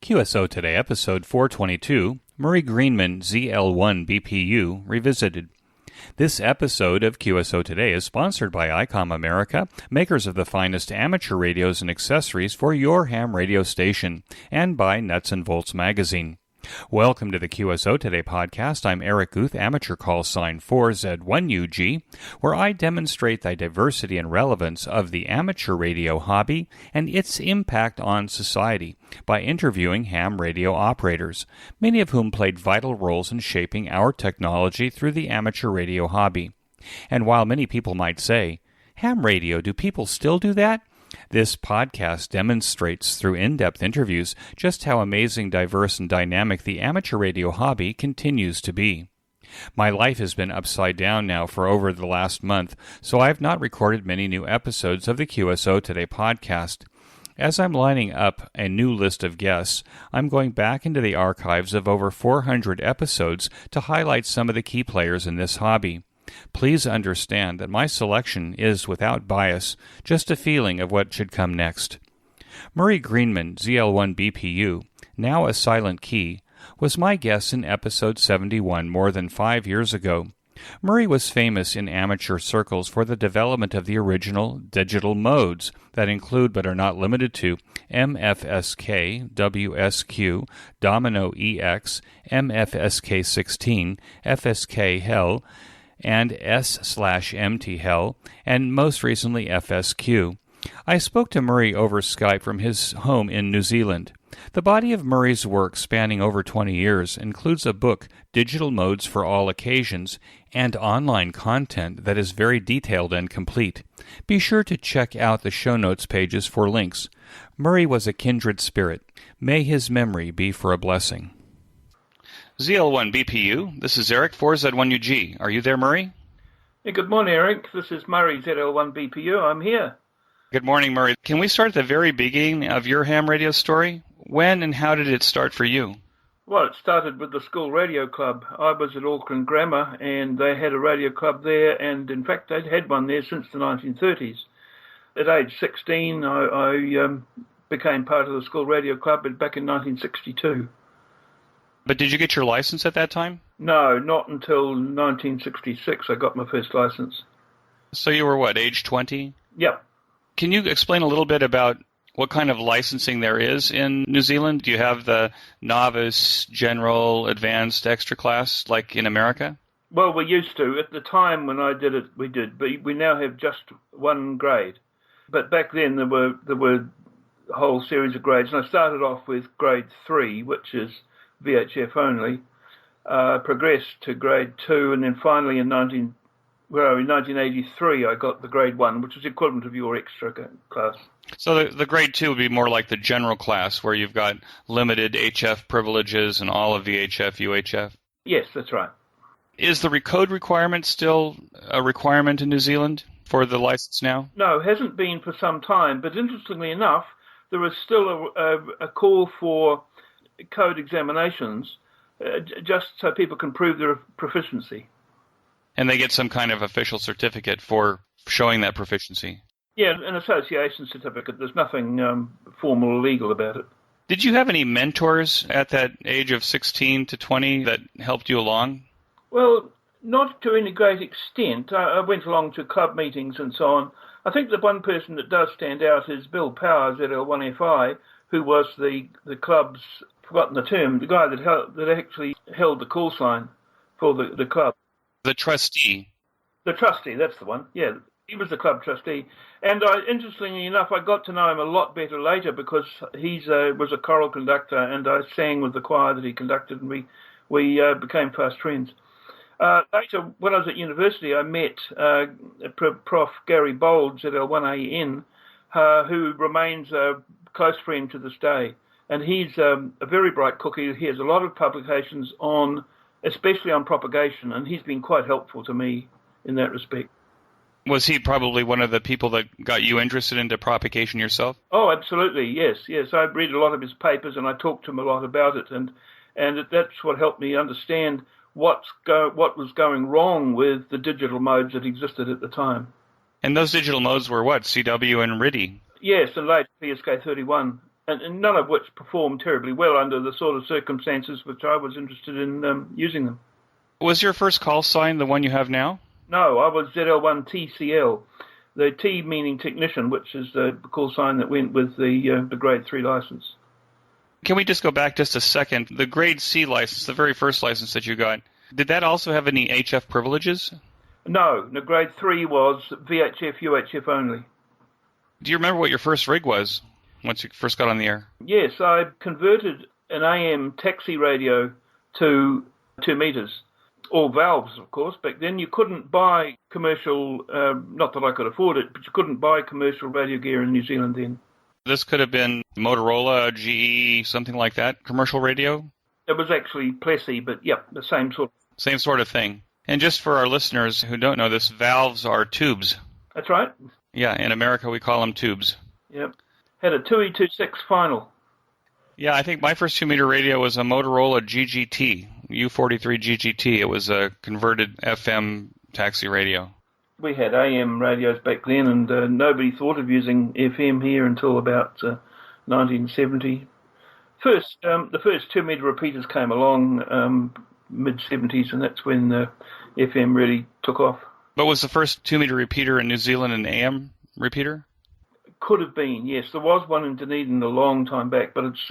QSO Today, episode 422, Murray Greenman ZL1BPU, Revisited. This episode of QSO Today is sponsored by ICOM America, makers of the finest amateur radios and accessories for your ham radio station, and by Nuts and Bolts Magazine. Welcome to the QSO Today podcast. I'm Eric Guth, amateur call sign 4Z1UG, where I demonstrate the diversity and relevance of the amateur radio hobby and its impact on society by interviewing ham radio operators, many of whom played vital roles in shaping our technology through the amateur radio hobby. And while many people might say, ham radio, do people still do that? This podcast demonstrates through in-depth interviews just how amazing, diverse, and dynamic the amateur radio hobby continues to be. My life has been upside down now for over the last month, so I have not recorded many new episodes of the QSO Today podcast. As I'm lining up a new list of guests, I'm going back into the archives of over 400 episodes to highlight some of the key players in this hobby. Please understand that my selection is without bias, just a feeling of what should come next. Murray Greenman ZL1BPU, now a silent key, was my guest in episode 71 more than 5 years ago. Murray was famous in amateur circles for the development of the original digital modes that include but are not limited to MFSK, WSQ, Domino EX, MFSK16, FSK Hell, and S/MT Hell, and most recently FSQ. I spoke to Murray over Skype from his home in New Zealand. The body of Murray's work, spanning over 20 years, includes a book, Digital Modes for All Occasions, and online content that is very detailed and complete. Be sure to check out the show notes pages for links. Murray was a kindred spirit. May his memory be for a blessing. ZL1BPU, this is Eric, 4Z1UG. Are you there, Murray? Yeah, good morning, Eric. This is Murray, ZL1BPU. I'm here. Good morning, Murray. Can we start at the very beginning of your ham radio story? When and how did it start for you? Well, it started with the school radio club. I was at Auckland Grammar, and they had a radio club there, and in fact, they'd had one there since the 1930s. At age 16, I became part of the school radio club back in 1962. But did you get your license at that time? No, not until 1966 I got my first license. So you were what, age 20? Yep. Can you explain a little bit about what kind of licensing there is in New Zealand? Do you have the novice, general, advanced, extra class like in America? Well, we used to. At the time when I did it, we did. But we now have just one grade. But back then there were a whole series of grades. And I started off with grade 3, which is VHF only, progressed to grade 2, and then finally in 1983 I got the grade 1, which is the equivalent of your extra class. So the grade 2 would be more like the general class, where you've got limited HF privileges and all of VHF, UHF? Yes, that's right. Is the code requirement still a requirement in New Zealand for the license now? No, it hasn't been for some time, but interestingly enough, there is still a call for code examinations just so people can prove their proficiency. And they get some kind of official certificate for showing that proficiency? Yeah, an association certificate. There's nothing formal or legal about it. Did you have any mentors at that age of 16 to 20 that helped you along? Well, not to any great extent. I went along to club meetings and so on. I think the one person that does stand out is Bill Powers at L1FI, who was the club's, forgotten the term, the guy that actually held the call sign for the club. The trustee. The trustee, that's the one. Yeah, he was the club trustee. And interestingly enough, I got to know him a lot better later because he was a choral conductor, and I sang with the choir that he conducted, and we became fast friends. Later, when I was at university, I met Prof. Gary Bolds at L1AN, who remains a close friend to this day. And he's a very bright cookie. He has a lot of publications especially on propagation, and he's been quite helpful to me in that respect. Was he probably one of the people that got you interested into propagation yourself? Oh, absolutely, yes. I read a lot of his papers, and I talked to him a lot about it, and that's what helped me understand what was going wrong with the digital modes that existed at the time. And those digital modes were what, CW and RIDI? Yes, and later PSK31. and none of which performed terribly well under the sort of circumstances which I was interested in using them. Was your first call sign the one you have now? No, I was ZL1TCL, the T meaning technician, which is the call sign that went with the Grade 3 license. Can we just go back just a second? The Grade C license, the very first license that you got, did that also have any HF privileges? No, the Grade 3 was VHF, UHF only. Do you remember what your first rig was once you first got on the air? Yes, I converted an AM taxi radio to 2 meters. All valves, of course. Back then you couldn't buy commercial, not that I could afford it, but you couldn't buy commercial radio gear in New Zealand then. This could have been Motorola, GE, something like that, commercial radio? It was actually Plessy, but yep, the same sort. Same sort of thing. And just for our listeners who don't know this, valves are tubes. That's right. Yeah, in America we call them tubes. Yep. Had a 2E26 final. Yeah, I think my first 2-meter radio was a Motorola GGT, U43 GGT. It was a converted FM taxi radio. We had AM radios back then, and nobody thought of using FM here until about 1970. The first 2-meter repeaters came along mid-70s, and that's when FM really took off. But was the first 2-meter repeater in New Zealand an AM repeater? Could have been, yes. There was one in Dunedin a long time back, but it's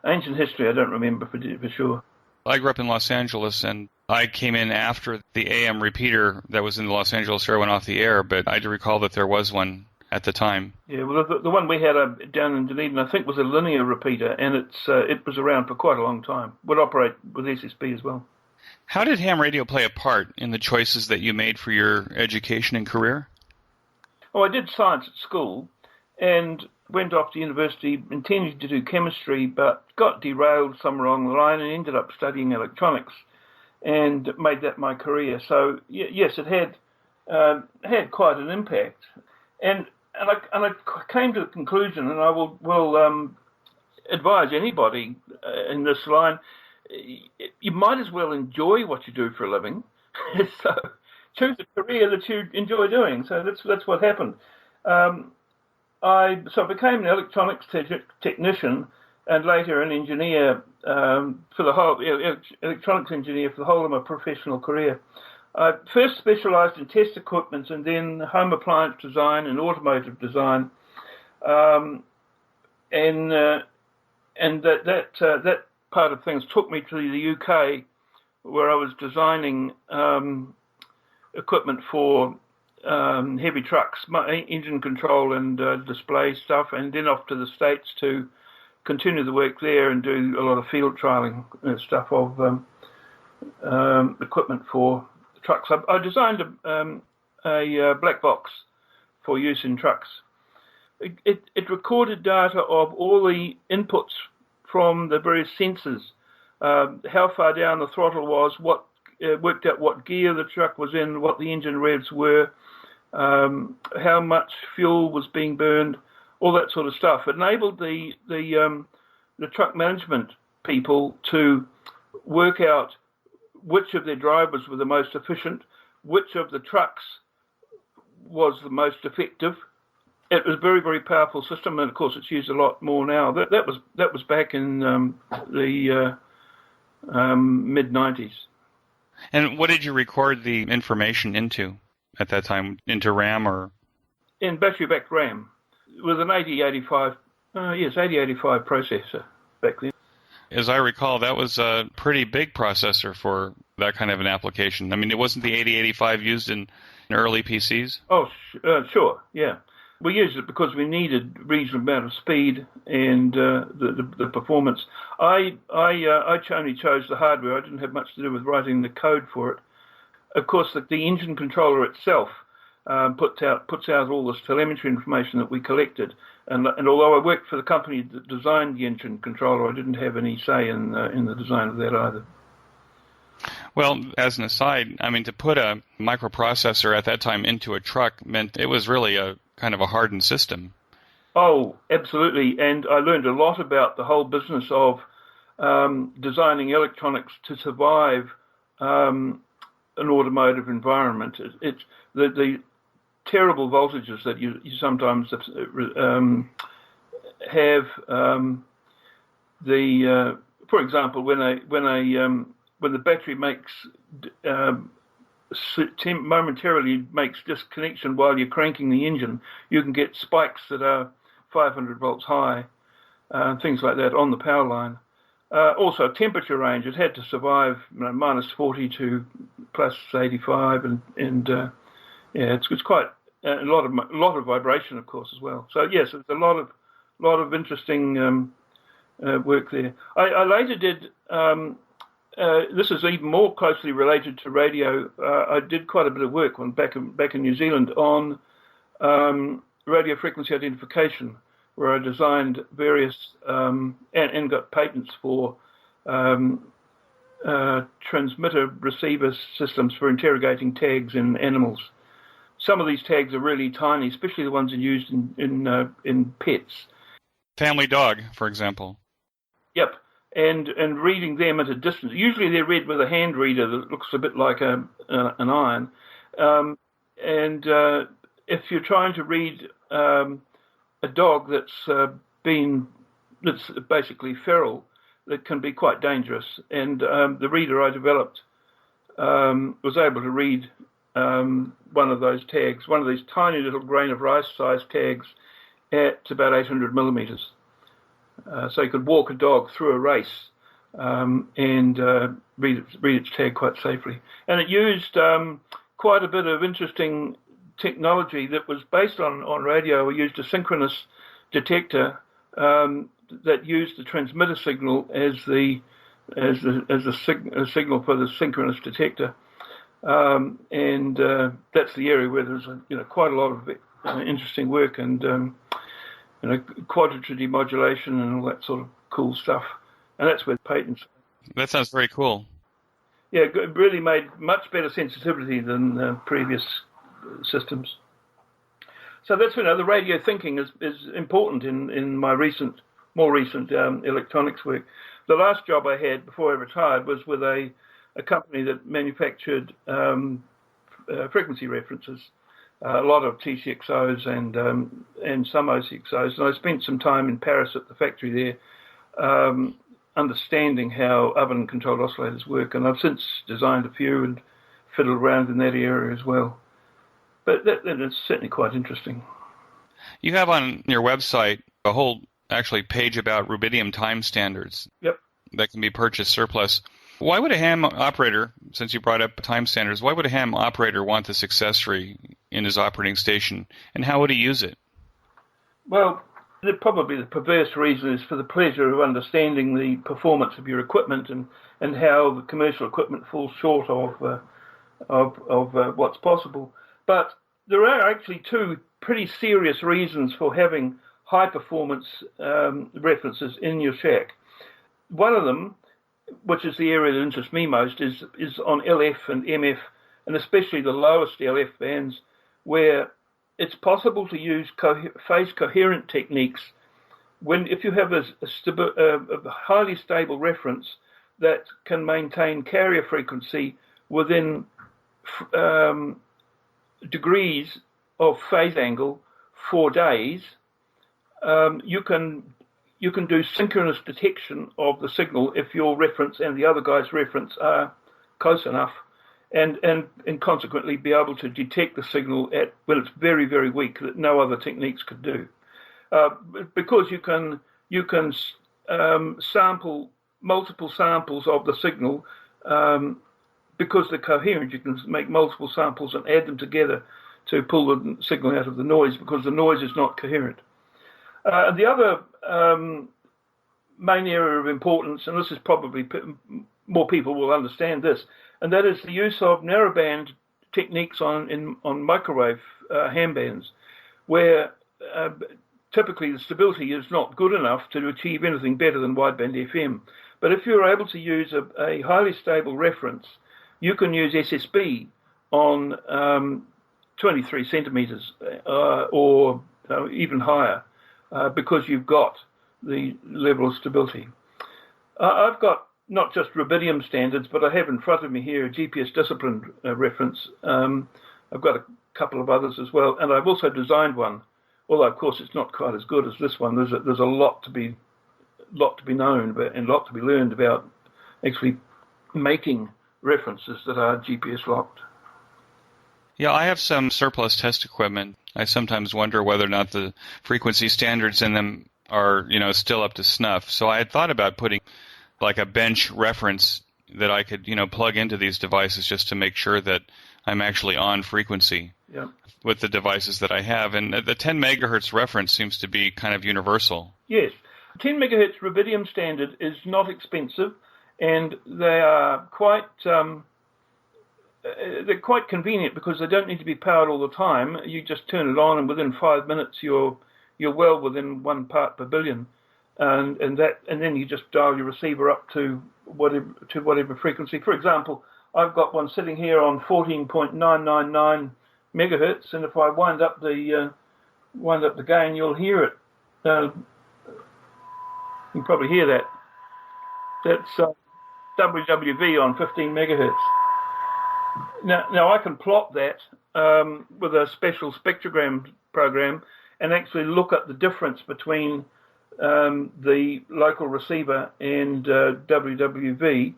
ancient history. I don't remember for sure. I grew up in Los Angeles, and I came in after the AM repeater that was in the Los Angeles area went off the air, but I do recall that there was one at the time. Yeah, well, the one we had down in Dunedin, I think, was a linear repeater, and it was around for quite a long time. Would operate with SSB as well. How did ham radio play a part in the choices that you made for your education and career? Oh, I did science at school and went off to university intending to do chemistry, but got derailed somewhere along the line and ended up studying electronics and made that my career. So, yes, it had quite an impact. And I came to the conclusion, and I will advise anybody in this line, you might as well enjoy what you do for a living. So choose a career that you enjoy doing. So that's what happened. I became an electronics technician and later an engineer for the whole electronics engineer for the whole of my professional career. I first specialised in test equipment and then home appliance design and automotive design, and that part of things took me to the UK, where I was designing equipment for heavy trucks, engine control and display stuff, and then off to the States to continue the work there and do a lot of field trialing stuff of equipment for trucks. I designed a black box for use in trucks. It recorded data of all the inputs from the various sensors, how far down the throttle was, worked out what gear the truck was in, what the engine revs were, how much fuel was being burned, all that sort of stuff. It enabled the truck management people to work out which of their drivers were the most efficient, which of the trucks was the most effective. It was a very, very powerful system, and of course it's used a lot more now. That was back in the mid-90s. And what did you record the information into at that time? Into RAM or? In battery-backed RAM with an 8085 processor back then. As I recall, that was a pretty big processor for that kind of an application. I mean, it wasn't the 8085 used in early PCs? Oh, sure, yeah. We used it because we needed a reasonable amount of speed and the performance. I only chose the hardware. I didn't have much to do with writing the code for it. Of course, the engine controller itself puts out all this telemetry information that we collected. And although I worked for the company that designed the engine controller, I didn't have any say in the design of that either. Well, as an aside, I mean, to put a microprocessor at that time into a truck meant it was really a kind of a hardened system. Oh, absolutely. And I learned a lot about the whole business of designing electronics to survive an automotive environment. It's the terrible voltages that you sometimes have for example, when the battery momentarily makes disconnection while you're cranking the engine, you can get spikes that are 500 volts high, things like that on the power line. Also, temperature range. It had to survive minus 40 to plus 85, and it's quite a lot of vibration, of course, as well. So yes, there's a lot of interesting work there. I later did. This is even more closely related to radio. I did quite a bit of work back in New Zealand on radio frequency identification, where I designed various and got patents for transmitter receiver systems for interrogating tags in animals. Some of these tags are really tiny, especially the ones used in pets. Family dog, for example. Yep, and reading them at a distance. Usually they're read with a hand reader that looks a bit like an iron. And if you're trying to read a dog that's basically feral, that can be quite dangerous. And the reader I developed was able to read one of those tags, one of these tiny little grain of rice sized tags at about 800 millimeters. So you could walk a dog through a race and read its tag quite safely. And it used quite a bit of interesting technology that was based on radio. We used a synchronous detector that used the transmitter signal as a signal for the synchronous detector. And that's the area where there's quite a lot of interesting work and quadrature demodulation and all that sort of cool stuff. And that's where the patents. That sounds very cool. Yeah, it really made much better sensitivity than previous systems. So that's the radio thinking is important in my more recent electronics work. The last job I had before I retired was with a company that manufactured frequency references. A lot of TCXOs and some OCXOs. And I spent some time in Paris at the factory there, understanding how oven-controlled oscillators work. And I've since designed a few and fiddled around in that area as well. But it's certainly quite interesting. You have on your website a whole page about rubidium time standards. Yep. That can be purchased surplus. Why would a ham operator, since you brought up time standards, why would a ham operator want this accessory in his operating station, and how would he use it? Well, probably the perverse reason is for the pleasure of understanding the performance of your equipment and how the commercial equipment falls short of what's possible. But there are actually two pretty serious reasons for having high-performance references in your shack. One of them, which is the area that interests me most, is on LF and MF, and especially the lowest LF bands, where it's possible to use phase coherent techniques if you have a highly stable reference that can maintain carrier frequency within degrees of phase angle for days. You can do synchronous detection of the signal if your reference and the other guy's reference are close enough, and consequently be able to detect the signal when it's very, very weak that no other techniques could do. Because you can sample multiple samples of the signal, because they're coherent, you can make multiple samples and add them together to pull the signal out of the noise, because the noise is not coherent. The other main area of importance, and this is probably more people will understand this, and that is the use of narrowband techniques on microwave ham bands, where typically the stability is not good enough to achieve anything better than wideband FM. But if you're able to use a highly stable reference, you can use SSB on 23 centimeters or even higher. Because you've got the level of stability. I've got not just rubidium standards, but I have in front of me here a GPS discipline reference. I've got a couple of others as well, and I've also designed one Although, of course, it's not quite as good as this one. There's a lot to be known about, and a lot to be learned about actually making references that are GPS locked. Yeah, I have some surplus test equipment. I sometimes wonder whether or not the frequency standards in them are, still up to snuff. So I had thought about putting like a bench reference that I could, plug into these devices just to make sure that I'm actually on frequency with the devices that I have. And the 10 megahertz reference seems to be kind of universal. Yes. 10 megahertz rubidium standard is not expensive, and they are quite convenient because they don't need to be powered all the time. You just turn it on, and within 5 minutes you're well within 1 part per billion, and then you just dial your receiver up to whatever frequency. For example, I've got one sitting here on 14.999 megahertz, and if I wind up the gain, you'll hear it. You can probably hear that. That's WWV on 15 megahertz. Now I can plot that with a special spectrogram program and actually look at the difference between the local receiver and WWV.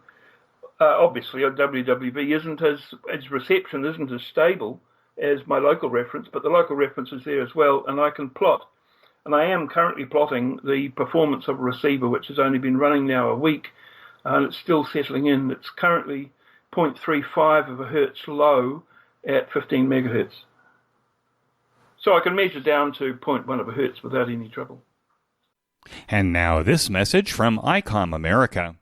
Obviously, WWV isn't its reception isn't as stable as my local reference, but the local reference is there as well, and I can plot. And I am currently plotting the performance of a receiver which has only been running now a week, and it's still settling in. It's currently 0.35 of a hertz low at 15 megahertz. So I can measure down to 0.1 of a hertz without any trouble. And now this message from ICOM America.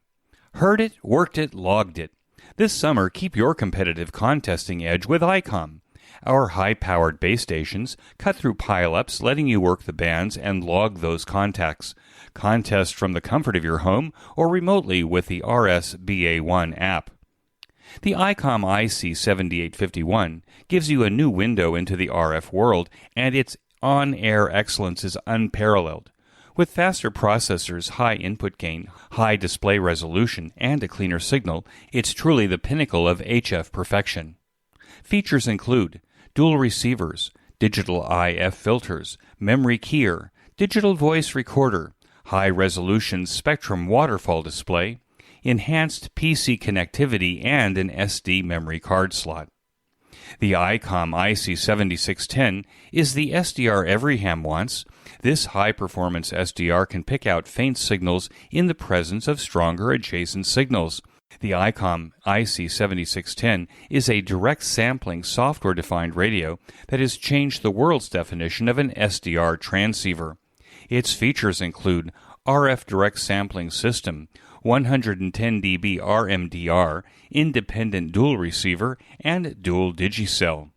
Heard it, worked it, logged it. This summer, keep your competitive contesting edge with ICOM. Our high-powered base stations cut through pile-ups, letting you work the bands and log those contacts. Contest from the comfort of your home or remotely with the RSBA1 app. The ICOM IC7851 gives you a new window into the RF world, and its on-air excellence is unparalleled. With faster processors, high input gain, high display resolution, and a cleaner signal, it's truly the pinnacle of HF perfection. Features include dual receivers, digital IF filters, memory keyer, digital voice recorder, high-resolution Spectrum waterfall display, enhanced PC connectivity, and an SD memory card slot. The ICOM IC7610 is the SDR every ham wants. This high-performance SDR can pick out faint signals in the presence of stronger adjacent signals. The ICOM IC7610 is a direct sampling software-defined radio that has changed the world's definition of an SDR transceiver. Its features include RF direct sampling system, 110 dB RMDR, independent dual receiver, and dual digicell.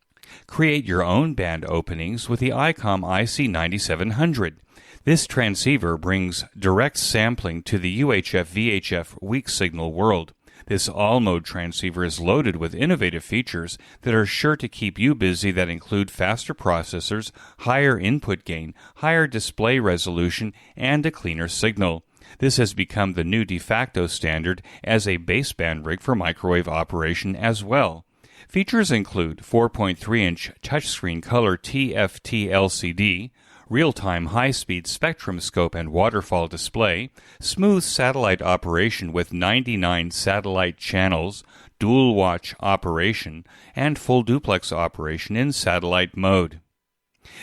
Create your own band openings with the ICOM IC9700. This transceiver brings direct sampling to the UHF-VHF weak signal world. This all-mode transceiver is loaded with innovative features that are sure to keep you busy that include faster processors, higher input gain, higher display resolution, and a cleaner signal. This has become the new de facto standard as a baseband rig for microwave operation as well. Features include 4.3-inch touchscreen color TFT LCD, real-time high-speed spectrum scope and waterfall display, smooth satellite operation with 99 satellite channels, dual watch operation, and full duplex operation in satellite mode.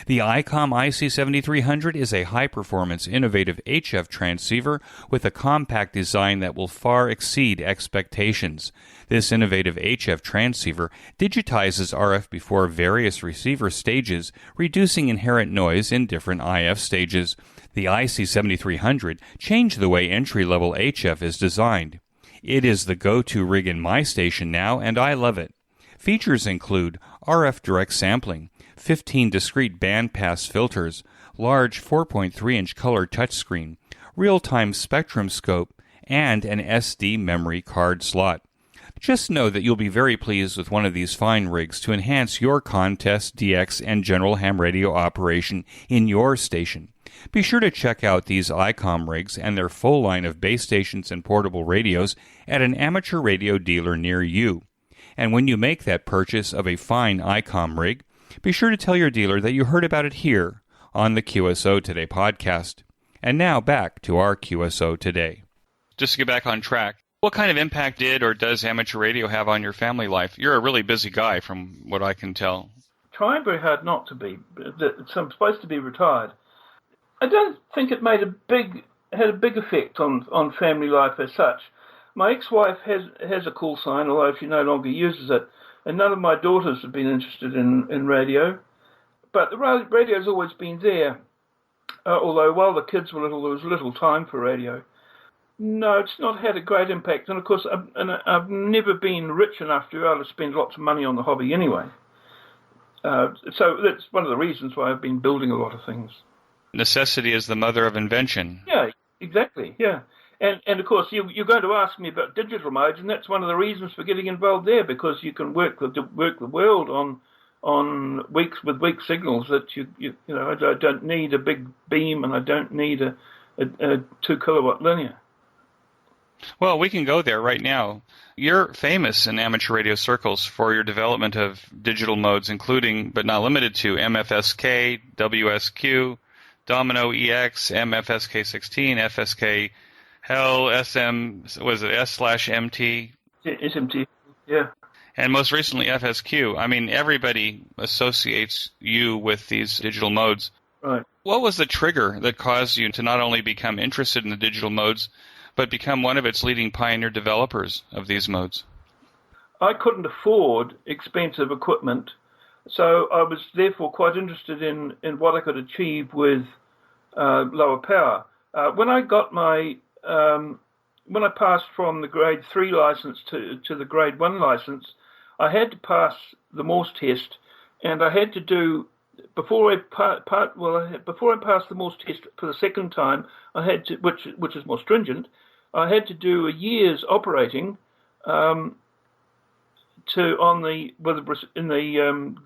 The ICOM IC7300 is a high-performance, innovative HF transceiver with a compact design that will far exceed expectations. This innovative HF transceiver digitizes RF before various receiver stages, reducing inherent noise in different IF stages. The IC7300 changed the way entry-level HF is designed. It is the go-to rig in my station now, and I love it. Features include RF direct sampling, 15 discrete bandpass filters, large 4.3-inch color touchscreen, real-time spectrum scope, and an SD memory card slot. Just know that you'll be very pleased with one of these fine rigs to enhance your contest, DX, and general ham radio operation in your station. Be sure to check out these ICOM rigs and their full line of base stations and portable radios at an amateur radio dealer near you. And when you make that purchase of a fine ICOM rig, be sure to tell your dealer that you heard about it here on the QSO Today podcast. And now back to our QSO Today. Just to get back on track, what kind of impact did or does amateur radio have on your family life? You're a really busy guy from what I can tell. Trying very hard not to be. I'm supposed to be retired. I don't think it had a big effect on family life as such. My ex-wife has a call sign, although she no longer uses it, and none of my daughters have been interested in radio. But the radio's always been there, although while the kids were little, there was little time for radio. No, it's not had a great impact, and of course, I've never been rich enough to be able to spend lots of money on the hobby anyway. So that's one of the reasons why I've been building a lot of things. Necessity is the mother of invention. Yeah, exactly, yeah. And of course, you're going to ask me about digital modes, and that's one of the reasons for getting involved there, because you can work the world on weak signals that you know. I don't need a big beam, and I don't need a 2 kilowatt linear. Well, we can go there right now. You're famous in amateur radio circles for your development of digital modes, including but not limited to MFSK, WSQ, Domino EX, MFSK16, FSK Hell, was it S/MT? SMT, yeah. And most recently FSQ. I mean, everybody associates you with these digital modes. Right. What was the trigger that caused you to not only become interested in the digital modes, but become one of its leading pioneer developers of these modes? I couldn't afford expensive equipment, so I was therefore quite interested in what I could achieve with lower power. When I got my when I passed from the grade 3 license to the grade 1 license, I had to pass the Morse test, and I had to do before I passed the Morse test for the second time, I had to, which is more stringent, I had to do a year's operating in the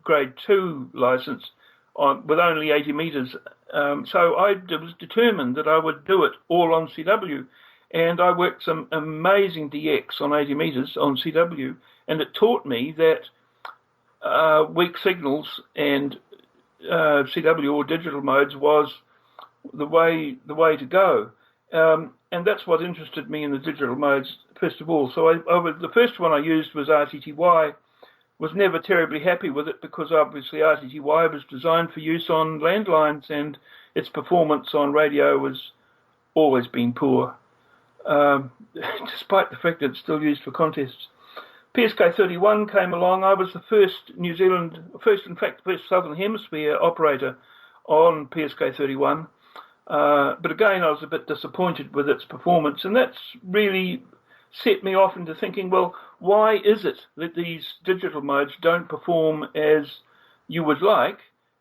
grade 2 license with only 80 meters. So I was determined that I would do it all on CW, and I worked some amazing DX on 80 meters on CW, and it taught me that weak signals and CW or digital modes was the way to go. And that's what interested me in the digital modes, first of all. So the first one I used was RTTY. Was never terribly happy with it because obviously RTTY was designed for use on landlines, and its performance on radio has always been poor, despite the fact that it's still used for contests. PSK31 came along. I was the first first Southern Hemisphere operator on PSK31. But again, I was a bit disappointed with its performance, and that's really set me off into thinking, well, why is it that these digital modes don't perform as you would like?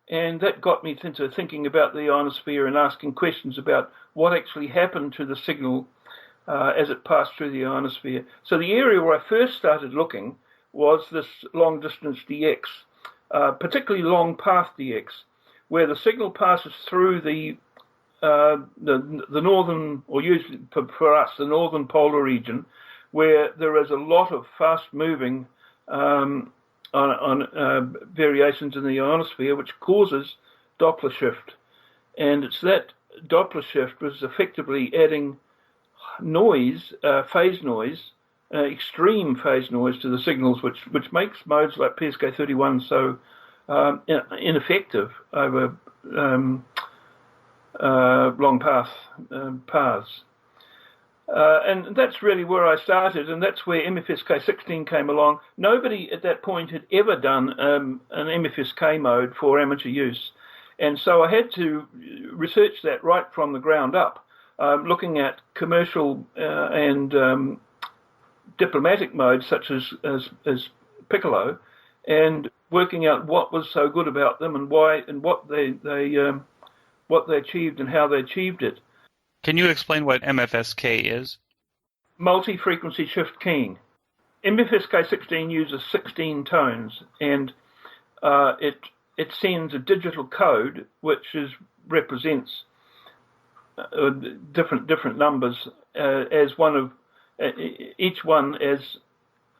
And that got me into thinking about the ionosphere and asking questions about what actually happened to the signal as it passed through the ionosphere. So the area where I first started looking was this long-distance DX, particularly long-path DX, where the signal passes through the northern, or usually for us, the northern polar region, where there is a lot of fast-moving variations in the ionosphere, which causes Doppler shift. And it's that Doppler shift was effectively adding noise, phase noise, extreme phase noise to the signals, which makes modes like PSK31 so ineffective over long paths. And that's really where I started, and that's where MFSK16 came along. Nobody at that point had ever done an MFSK mode for amateur use. And so I had to research that right from the ground up, looking at commercial and diplomatic modes such as Piccolo, and working out what was so good about them and why and what they achieved and how they achieved it. Can you explain what MFSK is? Multi-frequency shift keying. MFSK16 uses 16 tones, and it sends a digital code which represents different numbers as one of each one as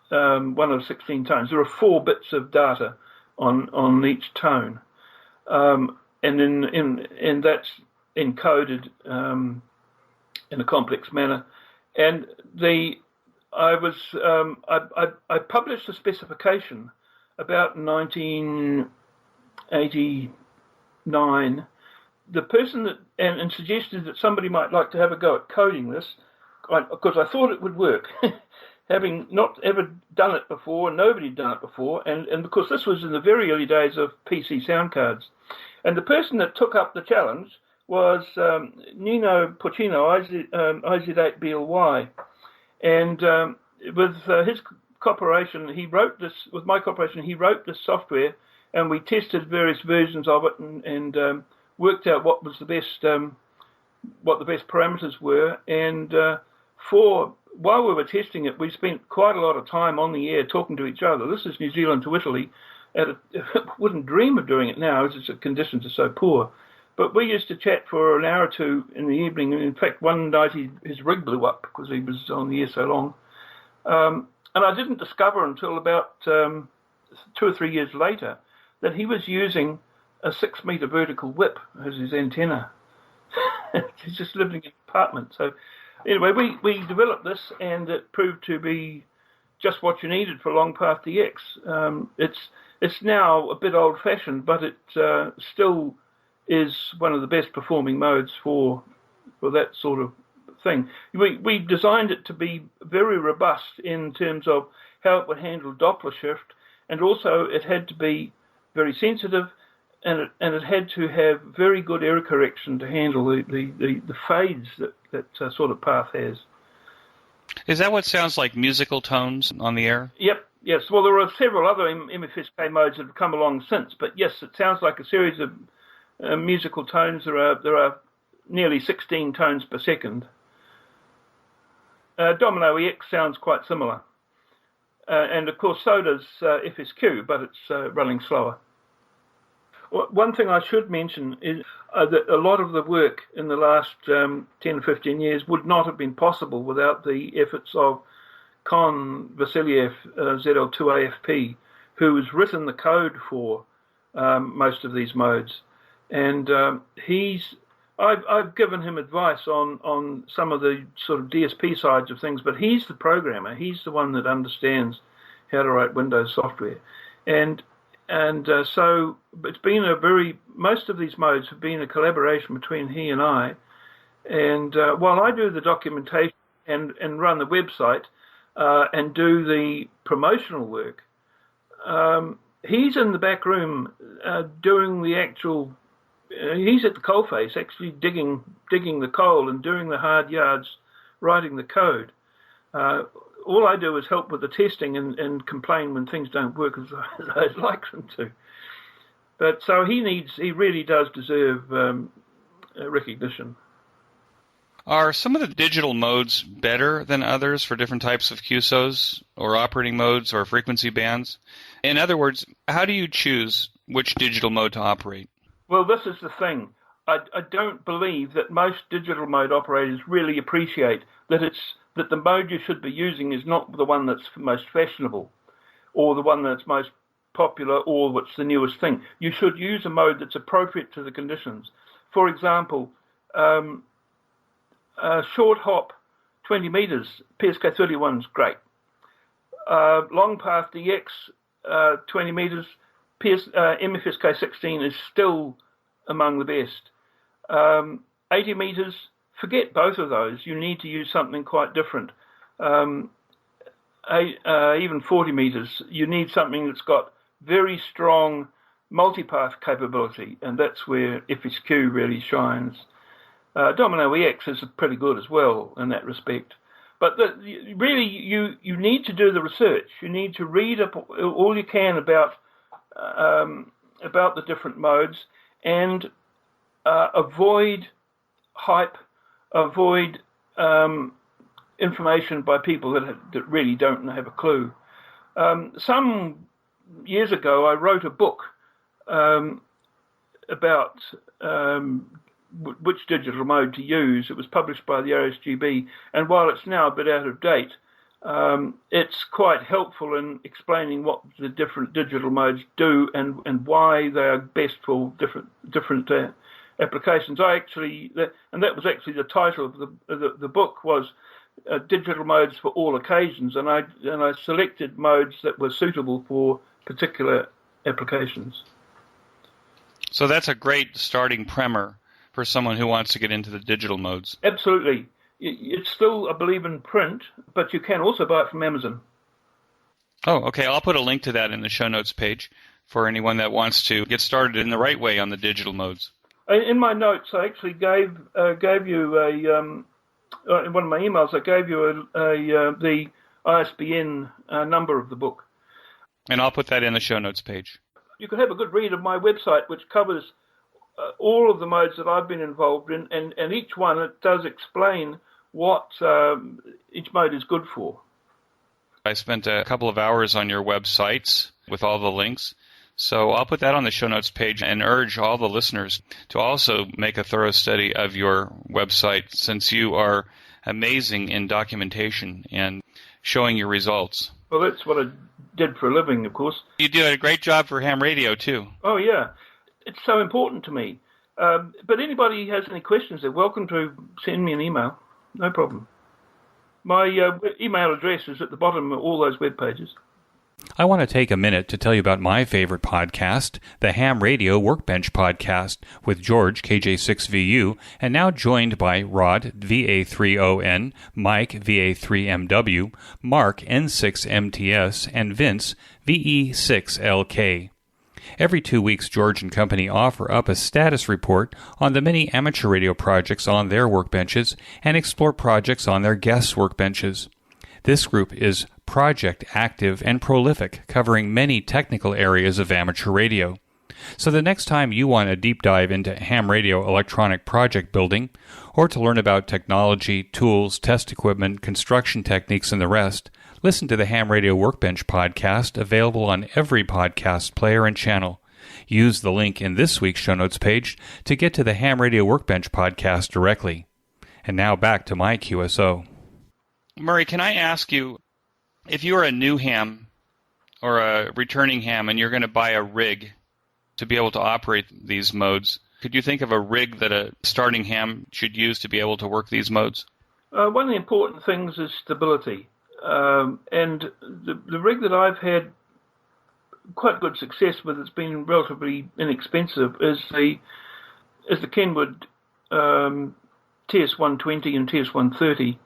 one of 16 tones. There are 4 bits of data on each tone. and and that's encoded in a complex manner. And I published a specification about 1989. The person and suggested that somebody might like to have a go at coding this, because I thought it would work, having not ever done it before, nobody had done it before, and because this was in the very early days of PC sound cards. And the person that took up the challenge was Nino Porcino, IZ8BLY. And with his cooperation, he wrote this software, and we tested various versions of it and worked out what was the best parameters were. And while we were testing it, we spent quite a lot of time on the air talking to each other. This is New Zealand to Italy. Wouldn't dream of doing it now, as the conditions are so poor. But we used to chat for an hour or two in the evening. And in fact, one night his rig blew up because he was on the air so long. And I didn't discover until about 2 or 3 years later that he was using a 6-meter vertical whip as his antenna. He's just living in an apartment. So anyway, we developed this, and it proved to be just what you needed for long path DX. It's now a bit old-fashioned, but it still is one of the best performing modes for that sort of thing. We designed it to be very robust in terms of how it would handle Doppler shift, and also it had to be very sensitive, and it had to have very good error correction to handle the fades that sort of path has. Is that what sounds like musical tones on the air? Yep. Yes. Well, there are several other MFSK modes that have come along since, but yes, it sounds like a series of musical tones. There are nearly 16 tones per second. Domino EX sounds quite similar, and of course so does FSQ, but it's running slower. One thing I should mention is that a lot of the work in the last 10 or 15 years would not have been possible without the efforts of Kon Vasiliev, ZL2AFP, who has written the code for most of these modes. And I've given him advice on some of the sort of DSP sides of things, but he's the programmer. He's the one that understands how to write Windows software. And so it's been most of these modes have been a collaboration between he and I. And while I do the documentation and run the website and do the promotional work, he's in the back room doing the actual. He's at the coalface, actually digging the coal and doing the hard yards, writing the code. All I do is help with the testing and complain when things don't work as I'd like them to. But so he really does deserve recognition. Are some of the digital modes better than others for different types of QSOs or operating modes or frequency bands? In other words, how do you choose which digital mode to operate? Well, this is the thing. I don't believe that most digital mode operators really appreciate that the mode you should be using is not the one that's most fashionable or the one that's most popular or what's the newest thing. You should use a mode that's appropriate to the conditions. For example, short hop 20 meters, PSK 31 is great. Long path DX 20 meters, MFSK 16 is still among the best. 80 meters, forget both of those. You need to use something quite different. Even 40 meters, you need something that's got very strong multipath capability, and that's where FSQ really shines. Domino EX is pretty good as well in that respect. But really, you need to do the research. You need to read up all you can about the different modes and avoid hype, avoid information by people that really don't have a clue. Some years ago, I wrote a book about which digital mode to use. It was published by the RSGB, and while it's now a bit out of date, It's quite helpful in explaining what the different digital modes do and why they are best for different applications. And that was actually the title of the book was Digital Modes for All Occasions, and I selected modes that were suitable for particular applications. So that's a great starting primer for someone who wants to get into the digital modes. Absolutely. It's still, I believe, in print, but you can also buy it from Amazon. Oh, okay. I'll put a link to that in the show notes page for anyone that wants to get started in the right way on the digital modes. In my notes, I actually gave you in one of my emails, I gave you the ISBN number of the book. And I'll put that in the show notes page. You can have a good read of my website, which covers all of the modes that I've been involved in, and each one, it does explain what each mode is good for. I spent a couple of hours on your websites with all the links, so I'll put that on the show notes page and urge all the listeners to also make a thorough study of your website, since you are amazing in documentation and showing your results. Well, that's what I did for a living, of course. You do a great job for ham radio, too. Oh, yeah. It's so important to me. But anybody who has any questions, they're welcome to send me an email. No problem. My email address is at the bottom of all those web pages. I want to take a minute to tell you about my favorite podcast, the Ham Radio Workbench Podcast, with George, KJ6VU, and now joined by Rod, VA3ON, Mike, VA3MW, Mark, N6MTS, and Vince, VE6LK. Every 2 weeks, George and company offer up a status report on the many amateur radio projects on their workbenches and explore projects on their guests' workbenches. This group is project active and prolific, covering many technical areas of amateur radio. So the next time you want a deep dive into ham radio electronic project building, or to learn about technology, tools, test equipment, construction techniques, and the rest, listen to the Ham Radio Workbench podcast, available on every podcast player and channel. Use the link in this week's show notes page to get to the Ham Radio Workbench podcast directly. And now back to my QSO. Murray, can I ask you, if you're a new ham or a returning ham and you're going to buy a rig to be able to operate these modes, could you think of a rig that a starting ham should use to be able to work these modes? One of the important things is stability. And the rig that I've had quite good success with, it's been relatively inexpensive, is the Kenwood TS120 and TS130.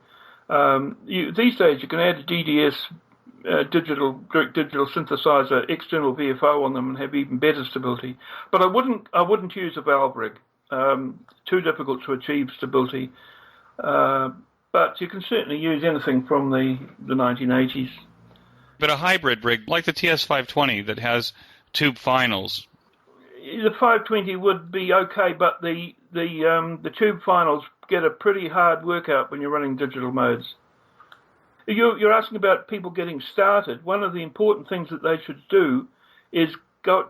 These days you can add a DDS digital synthesizer, external VFO on them, and have even better stability. But I wouldn't use a valve rig. Too difficult to achieve stability. But you can certainly use anything from the 1980s. But a hybrid rig, like the TS520 that has tube finals. The 520 would be okay, but the tube finals get a pretty hard workout when you're running digital modes. You're asking about people getting started. One of the important things that they should do is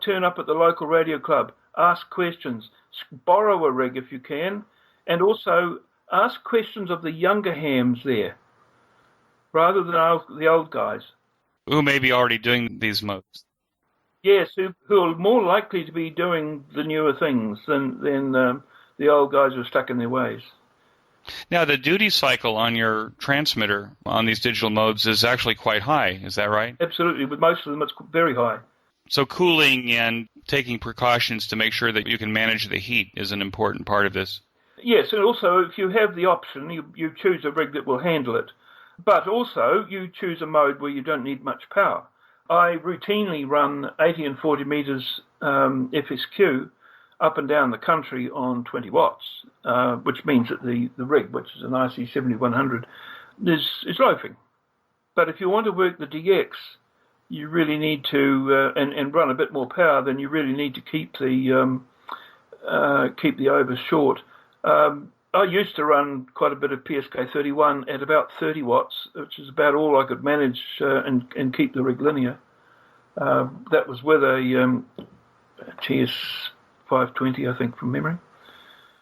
turn up at the local radio club, ask questions, borrow a rig if you can, and also ask questions of the younger hams there, rather than the old guys. Who may be already doing these modes. Yes, who are more likely to be doing the newer things than the old guys who are stuck in their ways. Now, the duty cycle on your transmitter on these digital modes is actually quite high. Is that right? Absolutely. With most of them, it's very high. So cooling and taking precautions to make sure that you can manage the heat is an important part of this. Yes, and also if you have the option, you choose a rig that will handle it. But also you choose a mode where you don't need much power. I routinely run 80 and 40 meters FSQ up and down the country on 20 watts, which means that the rig, which is an IC7100, is loafing. But if you want to work the DX, you really need to, and run a bit more power, then you really need to keep the overs short. I used to run quite a bit of PSK31 at about 30 watts, which is about all I could manage and keep the rig linear. That was with a TS520, I think, from memory.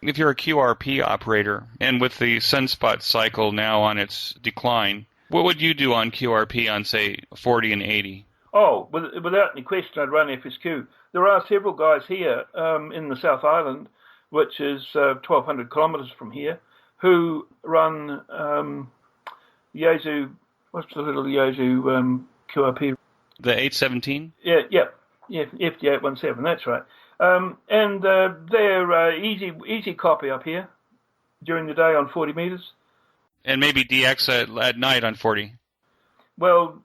If you're a QRP operator, and with the sunspot cycle now on its decline, What would you do on QRP on, say, 40 and 80? Oh, without any question, I'd run FSQ. There are several guys here in the South Island, which is 1,200 kilometres from here, who run Yaesu. What's the little Yaesu QRP? The 817? Yeah, FD817. That's right. And they're easy copy up here during the day on 40 metres. And maybe DX at night on 40. Well,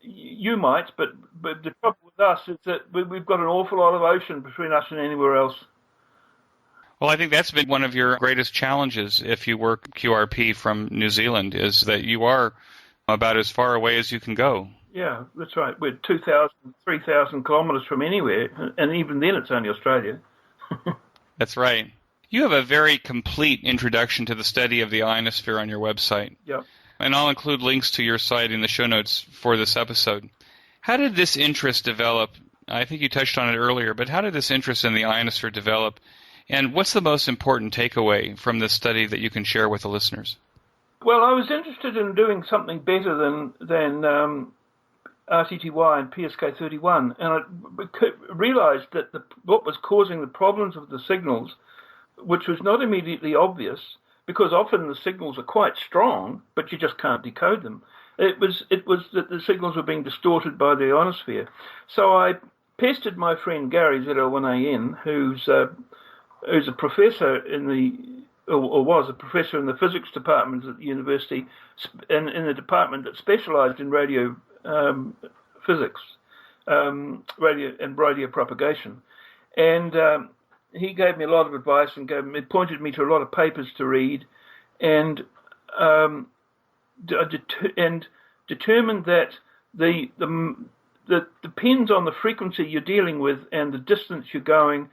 you might, but the trouble with us is that we've got an awful lot of ocean between us and anywhere else. Well, I think that's been one of your greatest challenges if you work QRP from New Zealand, is that you are about as far away as you can go. Yeah, that's right. We're 2,000, 3,000 kilometres from anywhere, and even then it's only Australia. That's right. You have a very complete introduction to the study of the ionosphere on your website. Yeah. And I'll include links to your site in the show notes for this episode. How did this interest develop? I think you touched on it earlier, but how did this interest in the ionosphere develop? And what's the most important takeaway from this study that you can share with the listeners? Well, I was interested in doing something better than RTTY and PSK31, and I realized that what was causing the problems of the signals, which was not immediately obvious, because often the signals are quite strong, but you just can't decode them. It was that the signals were being distorted by the ionosphere. So I pestered my friend Gary ZL1AN, who's a professor was a professor in the physics department at the university, and in the department that specialized in radio physics, radio propagation. And he gave me a lot of advice and pointed me to a lot of papers to read, and determined that that depends on the frequency you're dealing with and the distance you're going,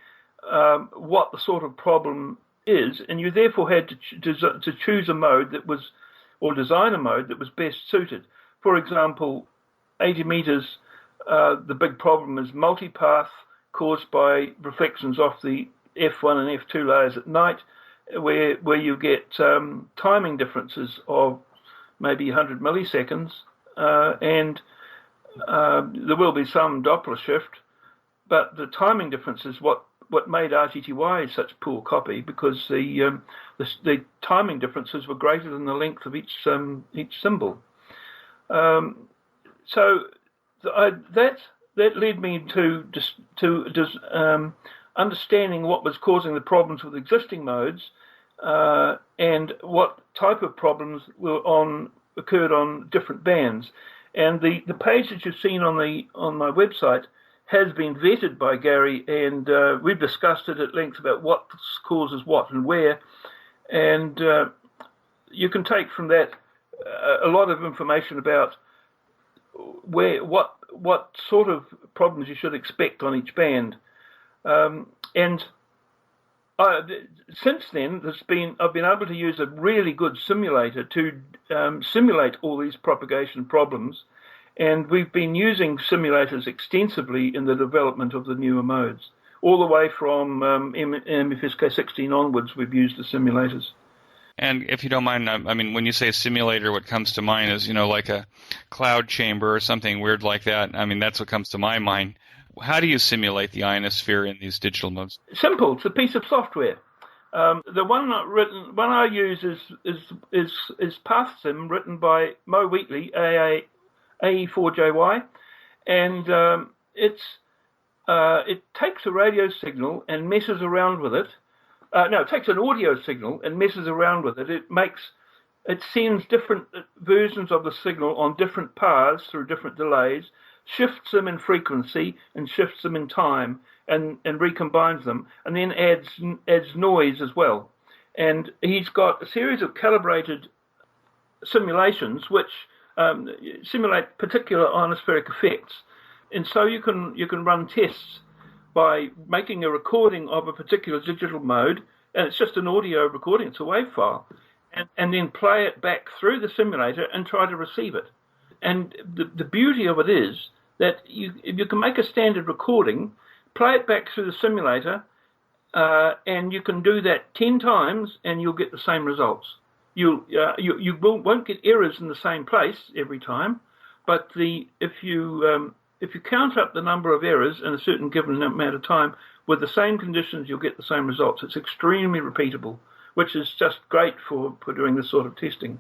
what the sort of problem is, and you therefore had to choose a mode that was, or design a mode that was best suited. For example, 80 meters, the big problem is multipath, caused by reflections off the F1 and F2 layers at night, where you get timing differences of maybe 100 milliseconds, and there will be some Doppler shift, but the timing difference is what made RTTY such poor copy, because the timing differences were greater than the length of each symbol. So that led me to understanding what was causing the problems with existing modes, and what type of problems occurred on different bands. And the page that you've seen on my website has been vetted by Gary, and we've discussed it at length about what causes what and where, and you can take from that a lot of information about what sort of problems you should expect on each band. And since then, I've been able to use a really good simulator to simulate all these propagation problems, and we've been using simulators extensively in the development of the newer modes. All the way from MFSK 16 onwards, we've used the simulators. And if you don't mind, I mean, when you say simulator, what comes to mind is, like a cloud chamber or something weird like that. I mean, that's what comes to my mind. How do you simulate the ionosphere in these digital modes? Simple. It's a piece of software. The one I use is PathSim, written by Mo Wheatley, AE4JY, and it takes a radio signal and messes around with it. It takes an audio signal and messes around with it. It sends different versions of the signal on different paths through different delays, shifts them in frequency and shifts them in time, and recombines them, and then adds noise as well. And he's got a series of calibrated simulations which simulate particular ionospheric effects. And so you can run tests by making a recording of a particular digital mode, and it's just an audio recording, it's a WAV file, and then play it back through the simulator and try to receive it. And the beauty of it is that you can make a standard recording, play it back through the simulator, and you can do that 10 times and you'll get the same results. won't get errors in the same place every time, but if you count up the number of errors in a certain given amount of time with the same conditions, you'll get the same results. It's extremely repeatable, which is just great for doing this sort of testing.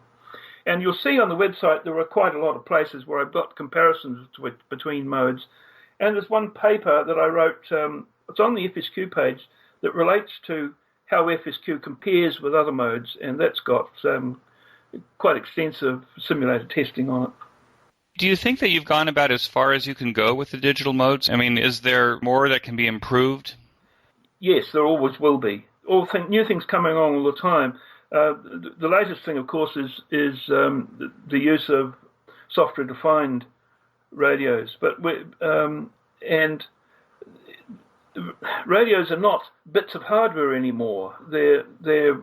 And you'll see on the website there are quite a lot of places where I've got comparisons between modes. And there's one paper that I wrote, it's on the FSQ page, that relates to how FSQ compares with other modes, and that's got quite extensive simulated testing on it. Do you think that you've gone about as far as you can go with the digital modes? I mean, is there more that can be improved? Yes, there always will be. New things coming along all the time. The latest thing, of course, is the use of software-defined radios. And radios are not bits of hardware anymore. They're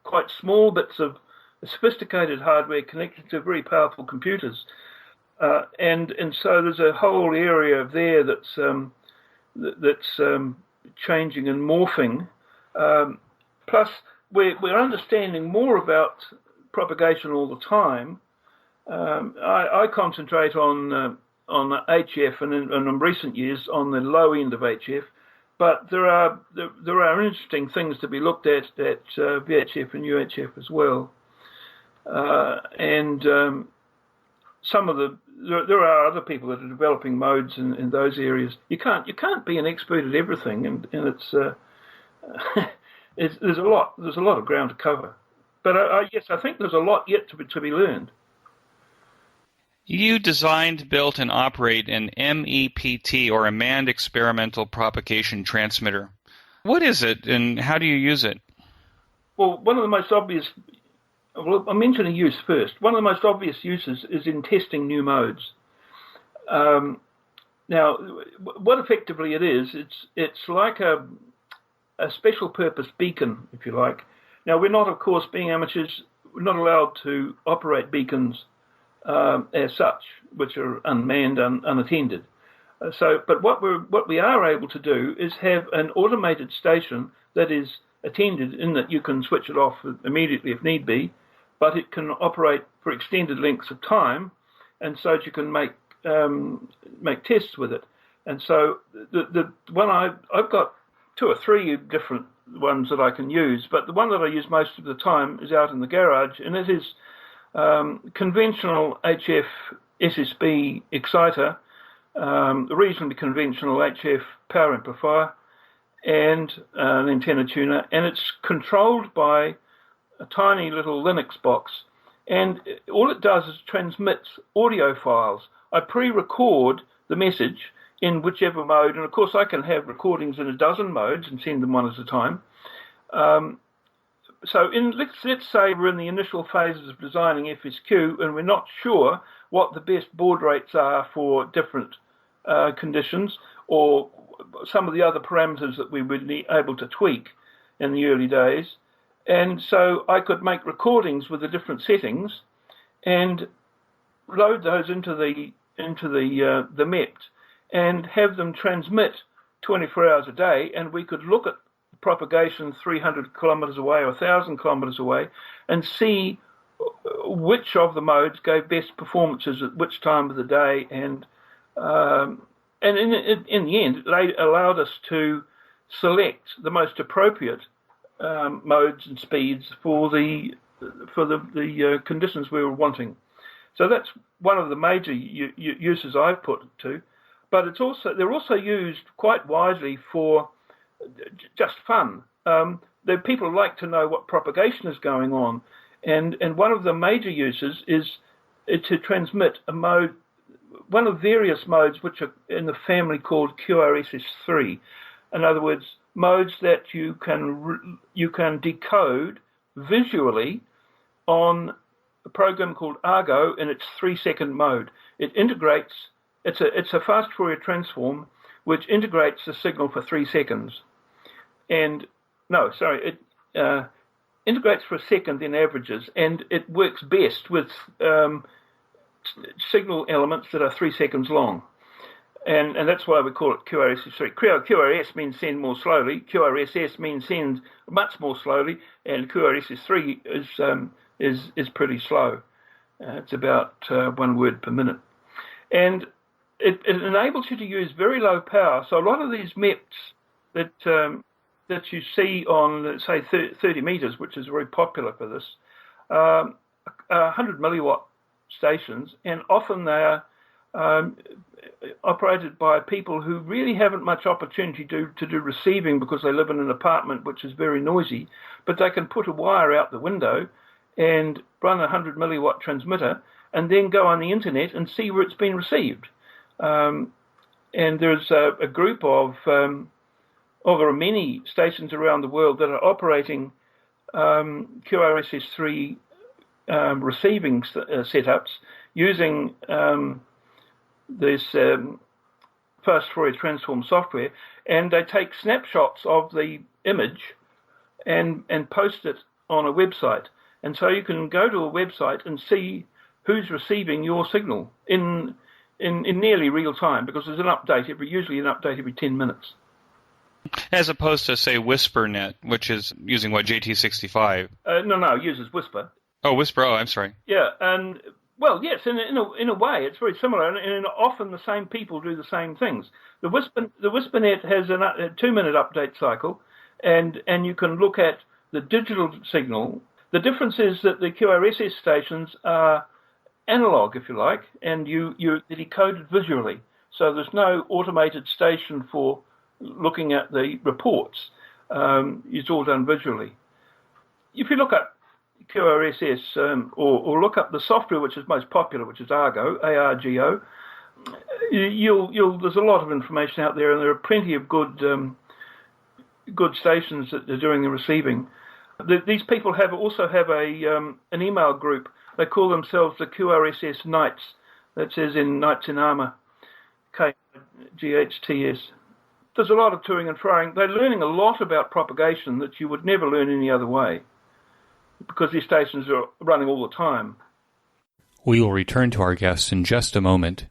quite small bits of sophisticated hardware connected to very powerful computers. And so there's a whole area there that's changing and morphing. Plus, we're understanding more about propagation all the time. I concentrate on HF and in recent years on the low end of HF, but there are interesting things to be looked at VHF and UHF as well. There are other people that are developing modes in those areas. You can't be an expert at everything, and it's there's a lot of ground to cover. But yes, I think there's a lot yet to be learned. You designed, built, and operate an MEPT, or a Manned Experimental Propagation Transmitter. What is it, and how do you use it? Well, one of the most obvious... Well, I'll mention a use first. One of the most obvious uses is in testing new modes. Now, what effectively it is, it's like a special purpose beacon, if you like. Now, we're not, of course, being amateurs, we're not allowed to operate beacons as such, which are unmanned, unattended. But what we are able to do is have an automated station that is attended, in that you can switch it off immediately if need be, but it can operate for extended lengths of time, and so that you can make tests with it. And so the one I've got 2 or 3 different ones that I can use, but the one that I use most of the time is out in the garage, and it is conventional HF SSB exciter, reasonably conventional HF power amplifier, and an antenna tuner, and it's controlled by a tiny little Linux box, and all it does is transmits audio files. I pre-record the message in whichever mode, and of course I can have recordings in a dozen modes and send them one at a time. So let's say we're in the initial phases of designing FSQ, and we're not sure what the best baud rates are for different conditions, or some of the other parameters that we would be able to tweak in the early days. And so I could make recordings with the different settings and load those into the MEPT and have them transmit 24 hours a day, and we could look at propagation 300 kilometers away or 1,000 kilometers away and see which of the modes gave best performances at which time of the day, and in the end, it allowed us to select the most appropriate modes and speeds for the conditions we were wanting. So that's one of the major uses I've put it to. But they're also used quite widely for just fun. The people like to know what propagation is going on, and one of the major uses is to transmit a mode, one of various modes which are in the family called QRSS3. In other words, modes that you can decode visually on a program called Argo in its 3-second mode. It integrates. It's a fast Fourier transform which integrates the signal for 3 seconds. It integrates for a second, then averages, and it works best with signal elements that are 3 seconds long. And that's why we call it QRSS3. QRS means send more slowly, QRSS means send much more slowly, and QRSS3 is pretty slow. It's about 1 word per minute. And it enables you to use very low power. So a lot of these MEPs that you see on, let's say, 30 meters, which is very popular for this, 100 milliwatt stations, and often they are operated by people who really haven't much opportunity to do receiving because they live in an apartment which is very noisy, but they can put a wire out the window and run a 100 milliwatt transmitter and then go on the internet and see where it's been received. And there's a group of many stations around the world that are operating QRSS3 receiving setups using this fast Fourier transform software, and they take snapshots of the image and post it on a website. And so you can go to a website and see who's receiving your signal in nearly real time, because there's usually an update every 10 minutes. As opposed to, say, WhisperNet, which is using, what, JT65? No, it uses Whisper. Oh, Whisper, I'm sorry. Yeah, and, well, yes, in a way, it's very similar, and often the same people do the same things. The WhisperNet has a 2-minute update cycle, and you can look at the digital signal. The difference is that the QRSS stations are analog, if you like, and they're decoded visually. So there's no automated station for looking at the reports. It's all done visually. If you look up QRSS or look up the software which is most popular, which is Argo, ARGO, there's a lot of information out there, and there are plenty of good stations that are doing the receiving. These people also have an email group. They call themselves the QRSS Knights. That says in Knights in Armour, KGHTS. There's a lot of toing and froing. They're learning a lot about propagation that you would never learn any other way, because these stations are running all the time. We will return to our guests in just a moment.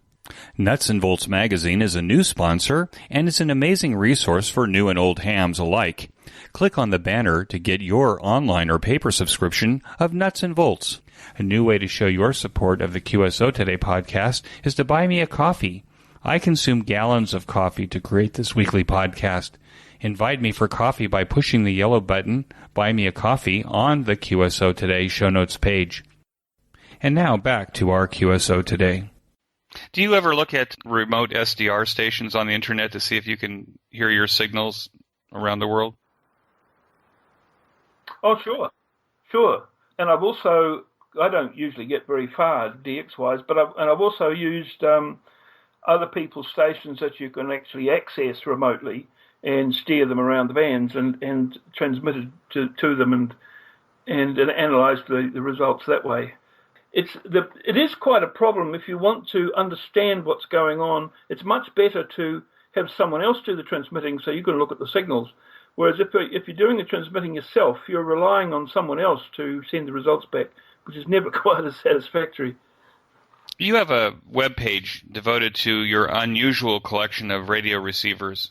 Nuts and Bolts magazine is a new sponsor and is an amazing resource for new and old hams alike. Click on the banner to get your online or paper subscription of Nuts and Bolts. A new way to show your support of the QSO Today podcast is to buy me a coffee. I consume gallons of coffee to create this weekly podcast. Invite me for coffee by pushing the yellow button, Buy Me a Coffee, on the QSO Today show notes page. And now back to our QSO Today. Do you ever look at remote SDR stations on the internet to see if you can hear your signals around the world? Oh, sure. And I don't usually get very far DX-wise, but I've also used other people's stations that you can actually access remotely and steer them around the bands and transmit it to them and analyze the results that way. It is quite a problem if you want to understand what's going on. It's much better to have someone else do the transmitting so you can look at the signals. Whereas if you're doing the transmitting yourself, you're relying on someone else to send the results back, which is never quite as satisfactory. You have a web page devoted to your unusual collection of radio receivers.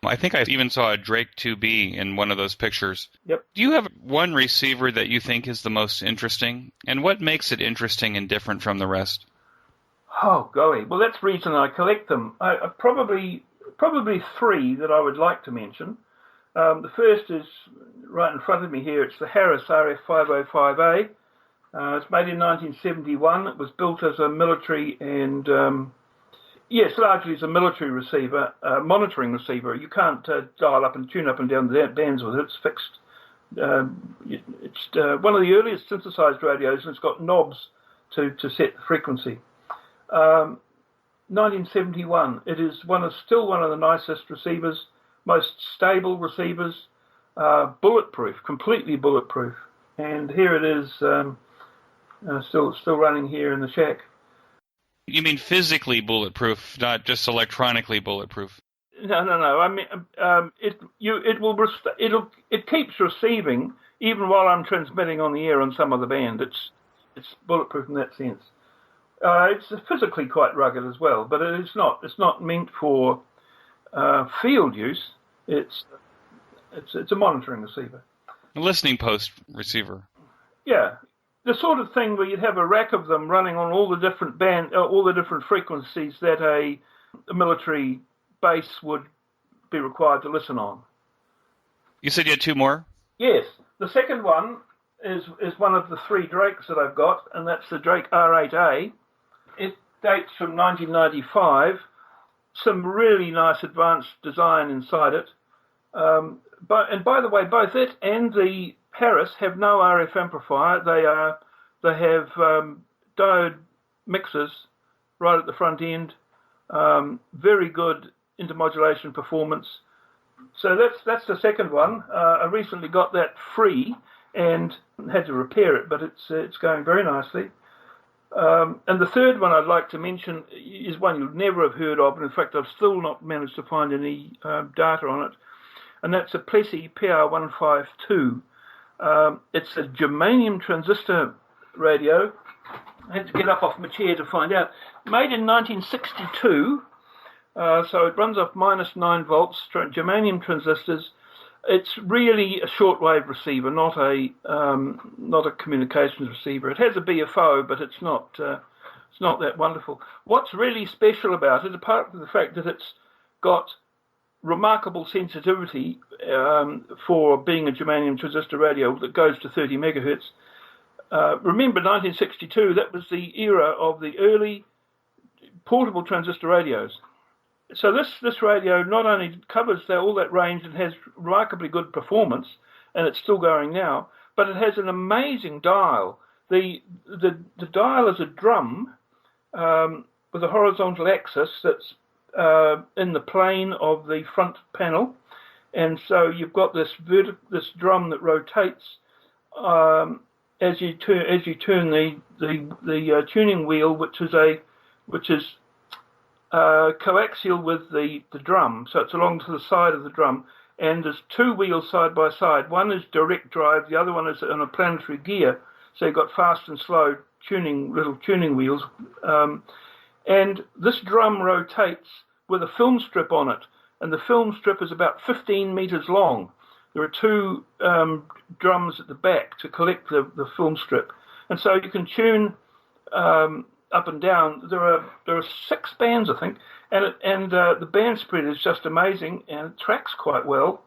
I think I even saw a Drake 2B in one of those pictures. Yep. Do you have one receiver that you think is the most interesting? And what makes it interesting and different from the rest? Oh, golly. Well, that's the reason I collect them. I probably three that I would like to mention. The first is right in front of me here. It's the Harris RF505A. It's made in 1971. It was built as a military and, largely as a military receiver, monitoring receiver. You can't dial up and tune up and down the bands with it. It's fixed. It's one of the earliest synthesized radios, and it's got knobs to set the frequency. 1971. It is still one of the nicest receivers, most stable receivers, bulletproof, completely bulletproof. And here it is, still running here in the shack. You mean physically bulletproof, not just electronically bulletproof? No. I mean, it keeps receiving even while I'm transmitting on the air on some other band. It's bulletproof in that sense. It's physically quite rugged as well, but it's not meant for field use. It's a monitoring receiver. A listening post receiver. Yeah. the sort of thing where you'd have a rack of them running on all the different all the different frequencies that a military base would be required to listen on. You said you had two more? Yes. The second one is one of the three Drakes that I've got, and that's the Drake R8A. It dates from 1995. Some really nice advanced design inside it. And by the way, both it and the Harris have no RF amplifier. They have diode mixers right at the front end. Very good intermodulation performance. So that's the second one. I recently got that free and had to repair it, but it's going very nicely. And the third one I'd like to mention is one you'd never have heard of, and in fact I've still not managed to find any data on it, and that's a Plessey PR152. It's a germanium transistor radio. I had to get up off my chair to find out. Made in 1962, so it runs off -9 volts, germanium transistors. It's really a shortwave receiver, not a communications receiver. It has a BFO, but it's not that wonderful. What's really special about it, apart from the fact that it's got remarkable sensitivity for being a germanium transistor radio that goes to 30 megahertz. Remember 1962, that was the era of the early portable transistor radios. So this radio not only covers all that range and has remarkably good performance, and it's still going now, but it has an amazing dial. The dial is a drum with a horizontal axis that's in the plane of the front panel, and so you've got this drum that rotates as you turn the tuning wheel, which is coaxial with the drum, so it's along to the side of the drum, and there's two wheels side by side. One is direct drive, the other one is on a planetary gear, so you've got fast and slow little tuning wheels, and this drum rotates with a film strip on it, and the film strip is about 15 meters long. There are two drums at the back to collect the film strip, and so you can tune up and down. There are 6 bands, I think, and the band spread is just amazing, and it tracks quite well.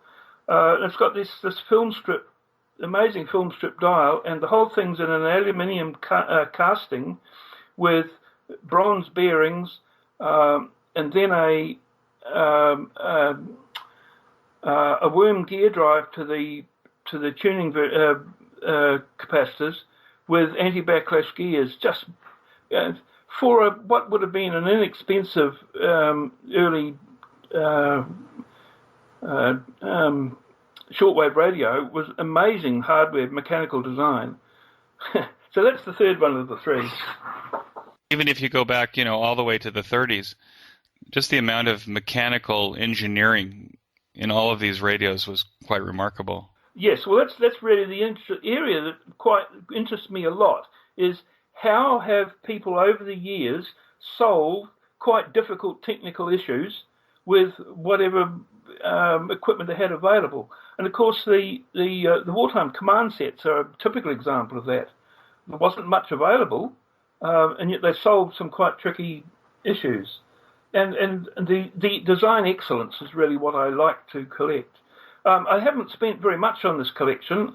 It's got this film strip, amazing film strip dial, and the whole thing's in an aluminium casting with bronze bearings, and then a worm gear drive to the tuning capacitors with anti-backlash gears. Just for what would have been an inexpensive early shortwave radio, was amazing hardware, mechanical design. So that's the third one of the three. Even if you go back, all the way to the 30s, just the amount of mechanical engineering in all of these radios was quite remarkable. Yes, well, that's really the area that quite interests me a lot, is how have people over the years solved quite difficult technical issues with whatever equipment they had available. And of course, the wartime command sets are a typical example of that. There wasn't much available, and yet they solved some quite tricky issues. And the design excellence is really what I like to collect. I haven't spent very much on this collection.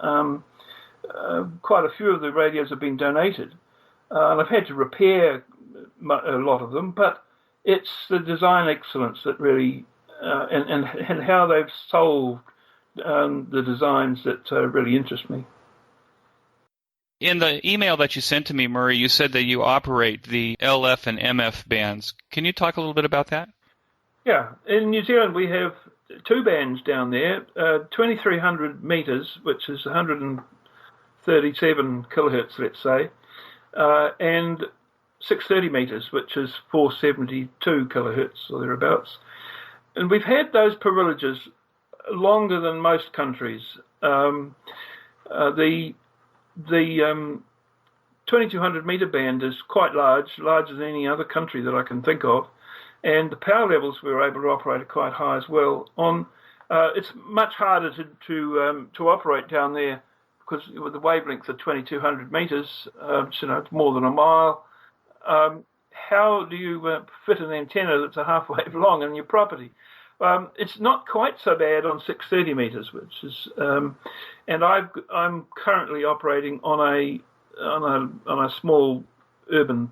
Quite a few of the radios have been donated. And I've had to repair a lot of them, but it's the design excellence that really, and how they've solved the designs that really interest me. In the email that you sent to me, Murray, you said that you operate the LF and MF bands. Can you talk a little bit about that? Yeah. In New Zealand, we have 2 bands down there, 2,300 metres, which is 137 kilohertz, let's say, and 630 metres, which is 472 kilohertz or thereabouts. And we've had those privileges longer than most countries. The 2,200 metre band is quite larger than any other country that I can think of, and the power levels we were able to operate are quite high as well. It's much harder to operate down there because with the wavelengths of 2,200 meters, it's more than a mile. How do you fit an antenna that's a half wave long in your property? It's not quite so bad on 630 meters, which is, and I'm currently operating on a small urban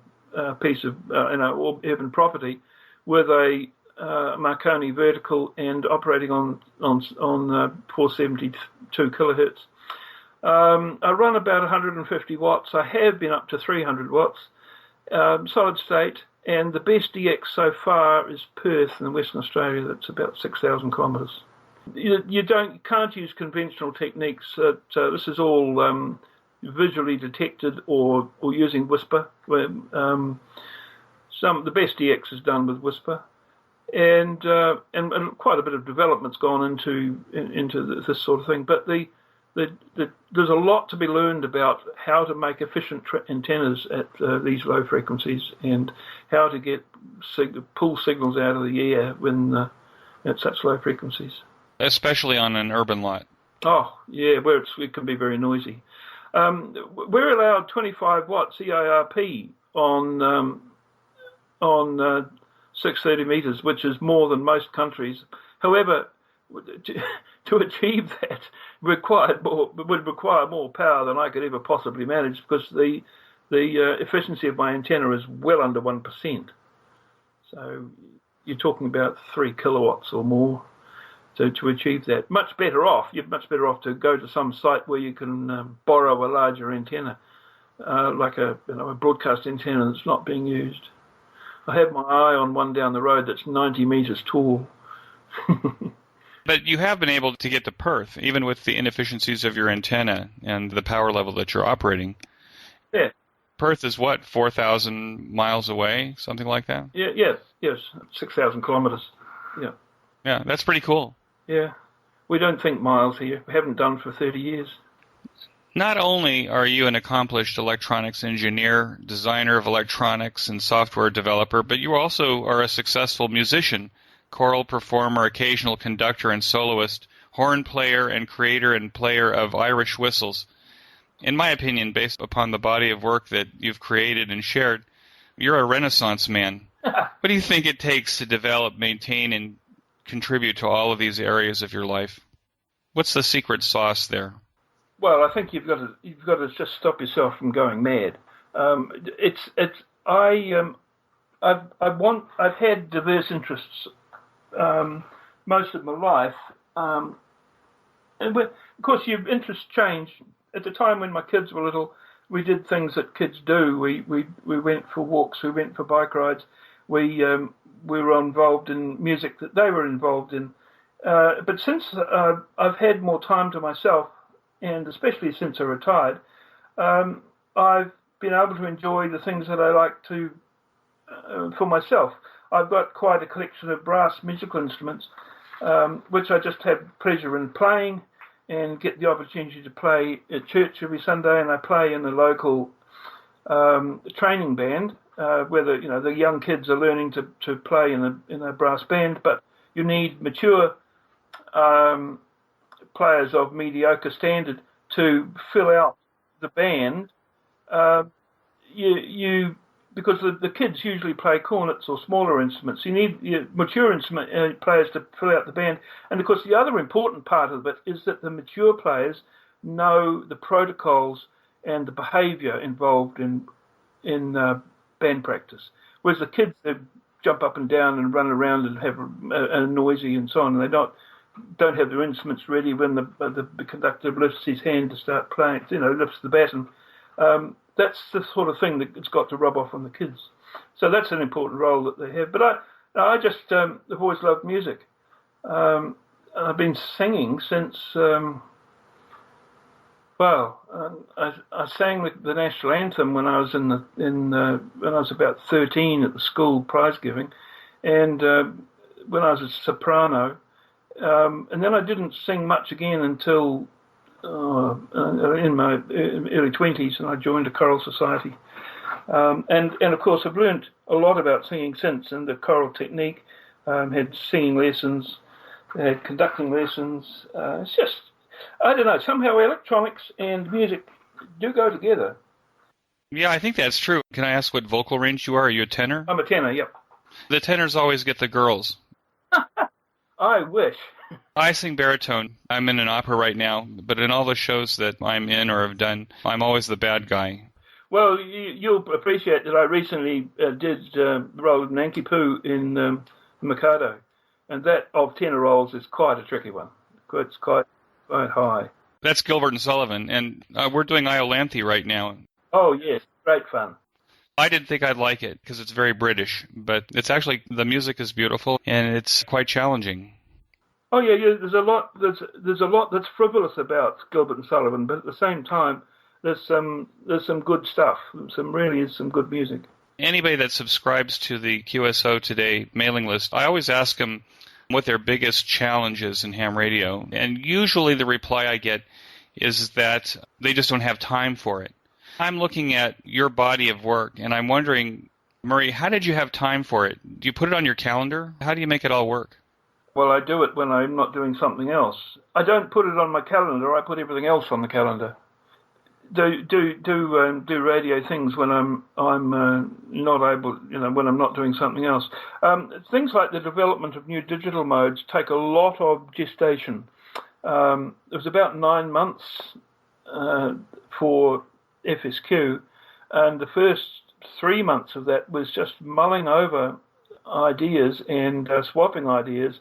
piece of urban property with a Marconi vertical and operating on 472 kilohertz. I run about 150 watts. I have been up to 300 watts, solid state, and the best DX so far is Perth in Western Australia. That's about 6,000 kilometres. You can't use conventional techniques. This is all visually detected or using whisper. The best DX is done with whisper, and quite a bit of development's gone into this sort of thing. But there's a lot to be learned about how to make efficient antennas at these low frequencies and how to get pull signals out of the air when at such low frequencies. Especially on an urban lot. Oh, yeah, where it can be very noisy. We're allowed 25 watts EIRP on 630 meters, which is more than most countries. However, to achieve that would require more power than I could ever possibly manage, because the efficiency of my antenna is well under 1%. So you're talking about 3 kilowatts or more to achieve that. You're much better off to go to some site where you can borrow a larger antenna, like a broadcast antenna that's not being used. I have my eye on one down the road that's 90 meters tall. But you have been able to get to Perth, even with the inefficiencies of your antenna and the power level that you're operating. Yeah. Perth is what, 4,000 miles away, something like that? Yeah, yes, 6,000 kilometers. Yeah. Yeah, that's pretty cool. Yeah. We don't think miles here. We haven't done for 30 years. Not only are you an accomplished electronics engineer, designer of electronics, and software developer, but you also are a successful musician, choral performer, occasional conductor and soloist, horn player, and creator and player of Irish whistles. In my opinion, based upon the body of work that you've created and shared, you're a Renaissance man. What do you think it takes to develop, maintain, and contribute to all of these areas of your life? What's the secret sauce there? Well, I think you've got to just stop yourself from going mad. I've had diverse interests most of my life, and of course your interests change. At the time when my kids were little, we did things that kids do. We went for walks, we went for bike rides, we were involved in music that they were involved in. But since I've had more time to myself, and especially since I retired, I've been able to enjoy the things that I like to for myself. I've got quite a collection of brass musical instruments, which I just have pleasure in playing and get the opportunity to play at church every Sunday, and I play in the local training band, where the young kids are learning to play in a brass band, but you need mature players of mediocre standard to fill out the band. Because the kids usually play cornets or smaller instruments. You need mature instrument players to fill out the band. And of course, the other important part of it is that the mature players know the protocols and the behaviour involved in band practice. Whereas the kids, they jump up and down and run around and have a noisy and so on. And they don't have their instruments ready when the conductor lifts his hand to start playing. Lifts the baton. That's the sort of thing that it's got to rub off on the kids. So that's an important role that they have. But I just have always loved music. I've been singing since, I sang the national anthem when I was when I was about 13 at the school prize giving, and when I was a soprano, and then I didn't sing much again until in my early 20s, and I joined a choral society. And of course, I've learned a lot about singing since, and the choral technique. Had singing lessons, had conducting lessons. It's just I don't know. Somehow electronics and music do go together. Yeah, I think that's true. Can I ask what vocal range you are? Are you a tenor? I'm a tenor, yep. The tenors always get the girls. I wish. I sing baritone. I'm in an opera right now, but in all the shows that I'm in or have done, I'm always the bad guy. Well, you'll appreciate that I recently did the role of Nanki Poo in Mikado, and that of tenor roles is quite a tricky one. It's quite high. That's Gilbert and Sullivan, and we're doing Iolanthe right now. Oh, yes, great fun. I didn't think I'd like it because it's very British, but it's actually, the music is beautiful and it's quite challenging. Oh yeah, there's a lot that's frivolous about Gilbert and Sullivan, but at the same time, there's some good stuff. Really is some good music. Anybody that subscribes to the QSO Today mailing list, I always ask them what their biggest challenge is in ham radio, and usually the reply I get is that they just don't have time for it. I'm looking at your body of work, and I'm wondering, Murray, how did you have time for it? Do you put it on your calendar? How do you make it all work? Well, I do it when I'm not doing something else. I don't put it on my calendar. I put everything else on the calendar. Do radio things when I'm not able, when I'm not doing something else. Things like the development of new digital modes take a lot of gestation. It was about 9 months for FSQ, and the first 3 months of that was just mulling over ideas and swapping ideas,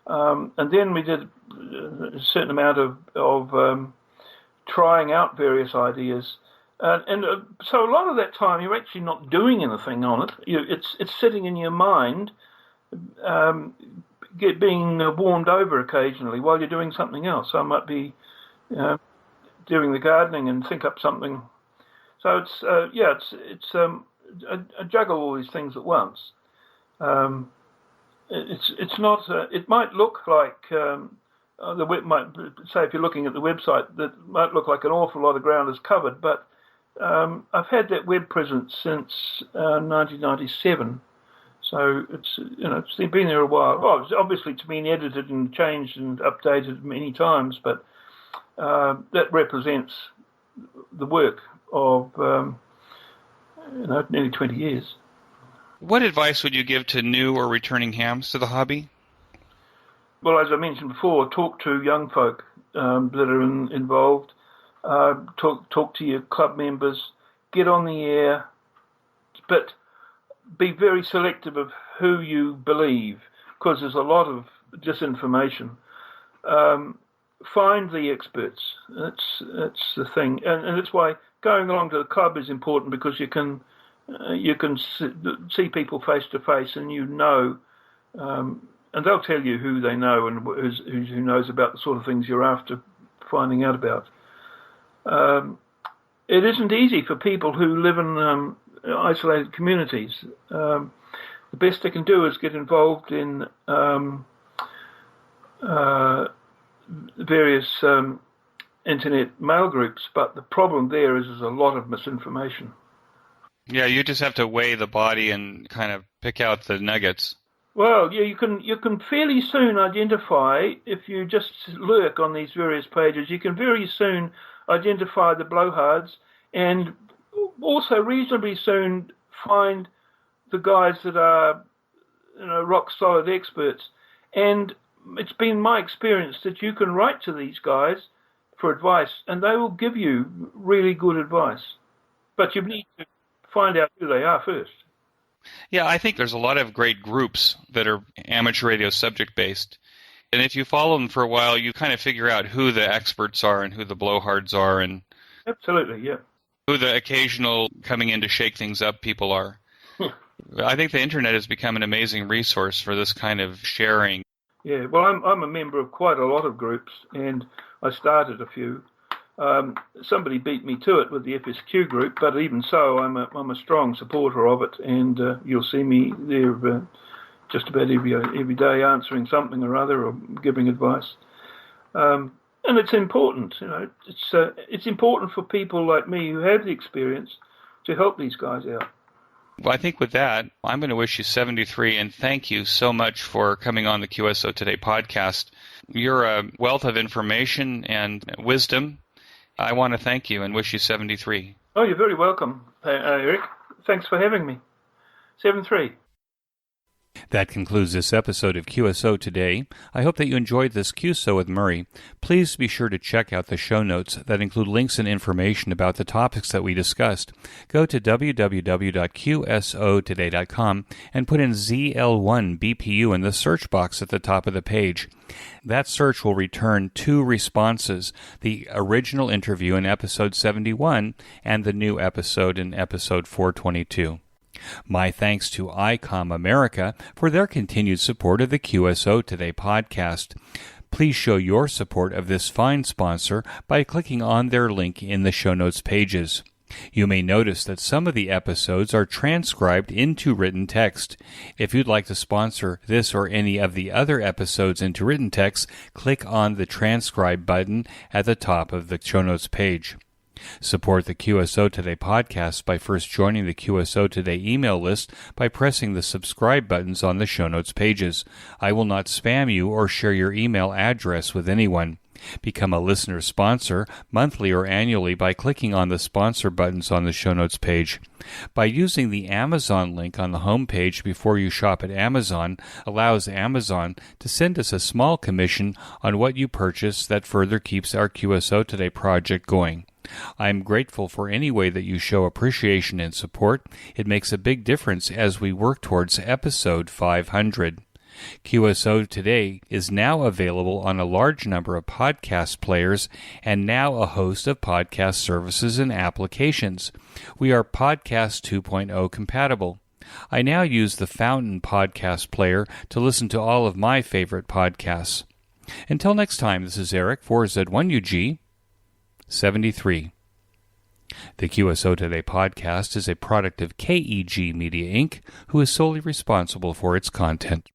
and then we did a certain amount of trying out various ideas, and so a lot of that time you're actually not doing anything on it. It's sitting in your mind, being warmed over occasionally while you're doing something else. I might be doing the gardening and think up something. So I juggle all these things at once. It's not. It might look like the web might say, if you're looking at the website, that might look like an awful lot of ground is covered. But I've had that web presence since 1997, so it's been there a while. Well, obviously it's been edited and changed and updated many times, but that represents the work of nearly 20 years. What advice would you give to new or returning hams to the hobby? Well, as I mentioned before, talk to young folk that are involved. Talk to your club members. Get on the air, but be very selective of who you believe, because there's a lot of disinformation. Find the experts. That's the thing, and that's why going along to the club is important, because you can see people face to face, and and they'll tell you who they know and who knows about the sort of things you're after finding out about. It isn't easy for people who live in isolated communities. The best they can do is get involved in various internet mail groups, but the problem there is there's a lot of misinformation. Yeah, you just have to weigh the body and kind of pick out the nuggets. Well, yeah, you can fairly soon identify, if you just lurk on these various pages, you can very soon identify the blowhards, and also reasonably soon find the guys that are rock solid experts. And it's been my experience that you can write to these guys for advice, and they will give you really good advice. But you need to find out who they are first. Yeah, I think there's a lot of great groups that are amateur radio subject-based. And if you follow them for a while, you kind of figure out who the experts are and who the blowhards are, and absolutely, yeah, who the occasional coming in to shake things up people are. I think the internet has become an amazing resource for this kind of sharing. Yeah, well, I'm a member of quite a lot of groups, and I started a few. Somebody beat me to it with the FSQ group, but even so, I'm a strong supporter of it, and you'll see me there just about every day answering something or other or giving advice. And it's important, it's important for people like me who have the experience to help these guys out. Well, I think with that, I'm going to wish you 73, and thank you so much for coming on the QSO Today podcast. You're a wealth of information and wisdom. I want to thank you and wish you 73. Oh, you're very welcome, Eric. Thanks for having me. 73. That concludes this episode of QSO Today. I hope that you enjoyed this QSO with Murray. Please be sure to check out the show notes that include links and information about the topics that we discussed. Go to www.qsotoday.com and put in ZL1BPU in the search box at the top of the page. That search will return 2 responses, the original interview in episode 71 and the new episode in episode 422. My thanks to ICOM America for their continued support of the QSO Today podcast. Please show your support of this fine sponsor by clicking on their link in the show notes pages. You may notice that some of the episodes are transcribed into written text. If you'd like to sponsor this or any of the other episodes into written text, click on the transcribe button at the top of the show notes page. Support the QSO Today podcast by first joining the QSO Today email list by pressing the subscribe buttons on the show notes pages. I will not spam you or share your email address with anyone. Become a listener sponsor monthly or annually by clicking on the sponsor buttons on the show notes page. By using the Amazon link on the home page before you shop at Amazon allows Amazon to send us a small commission on what you purchase that further keeps our QSO Today project going. I am grateful for any way that you show appreciation and support. It makes a big difference as we work towards episode 500. QSO Today is now available on a large number of podcast players and now a host of podcast services and applications. We are Podcast 2.0 compatible. I now use the Fountain podcast player to listen to all of my favorite podcasts. Until next time, this is Eric for Z1UG 73. The QSO Today podcast is a product of KEG Media Inc., who is solely responsible for its content.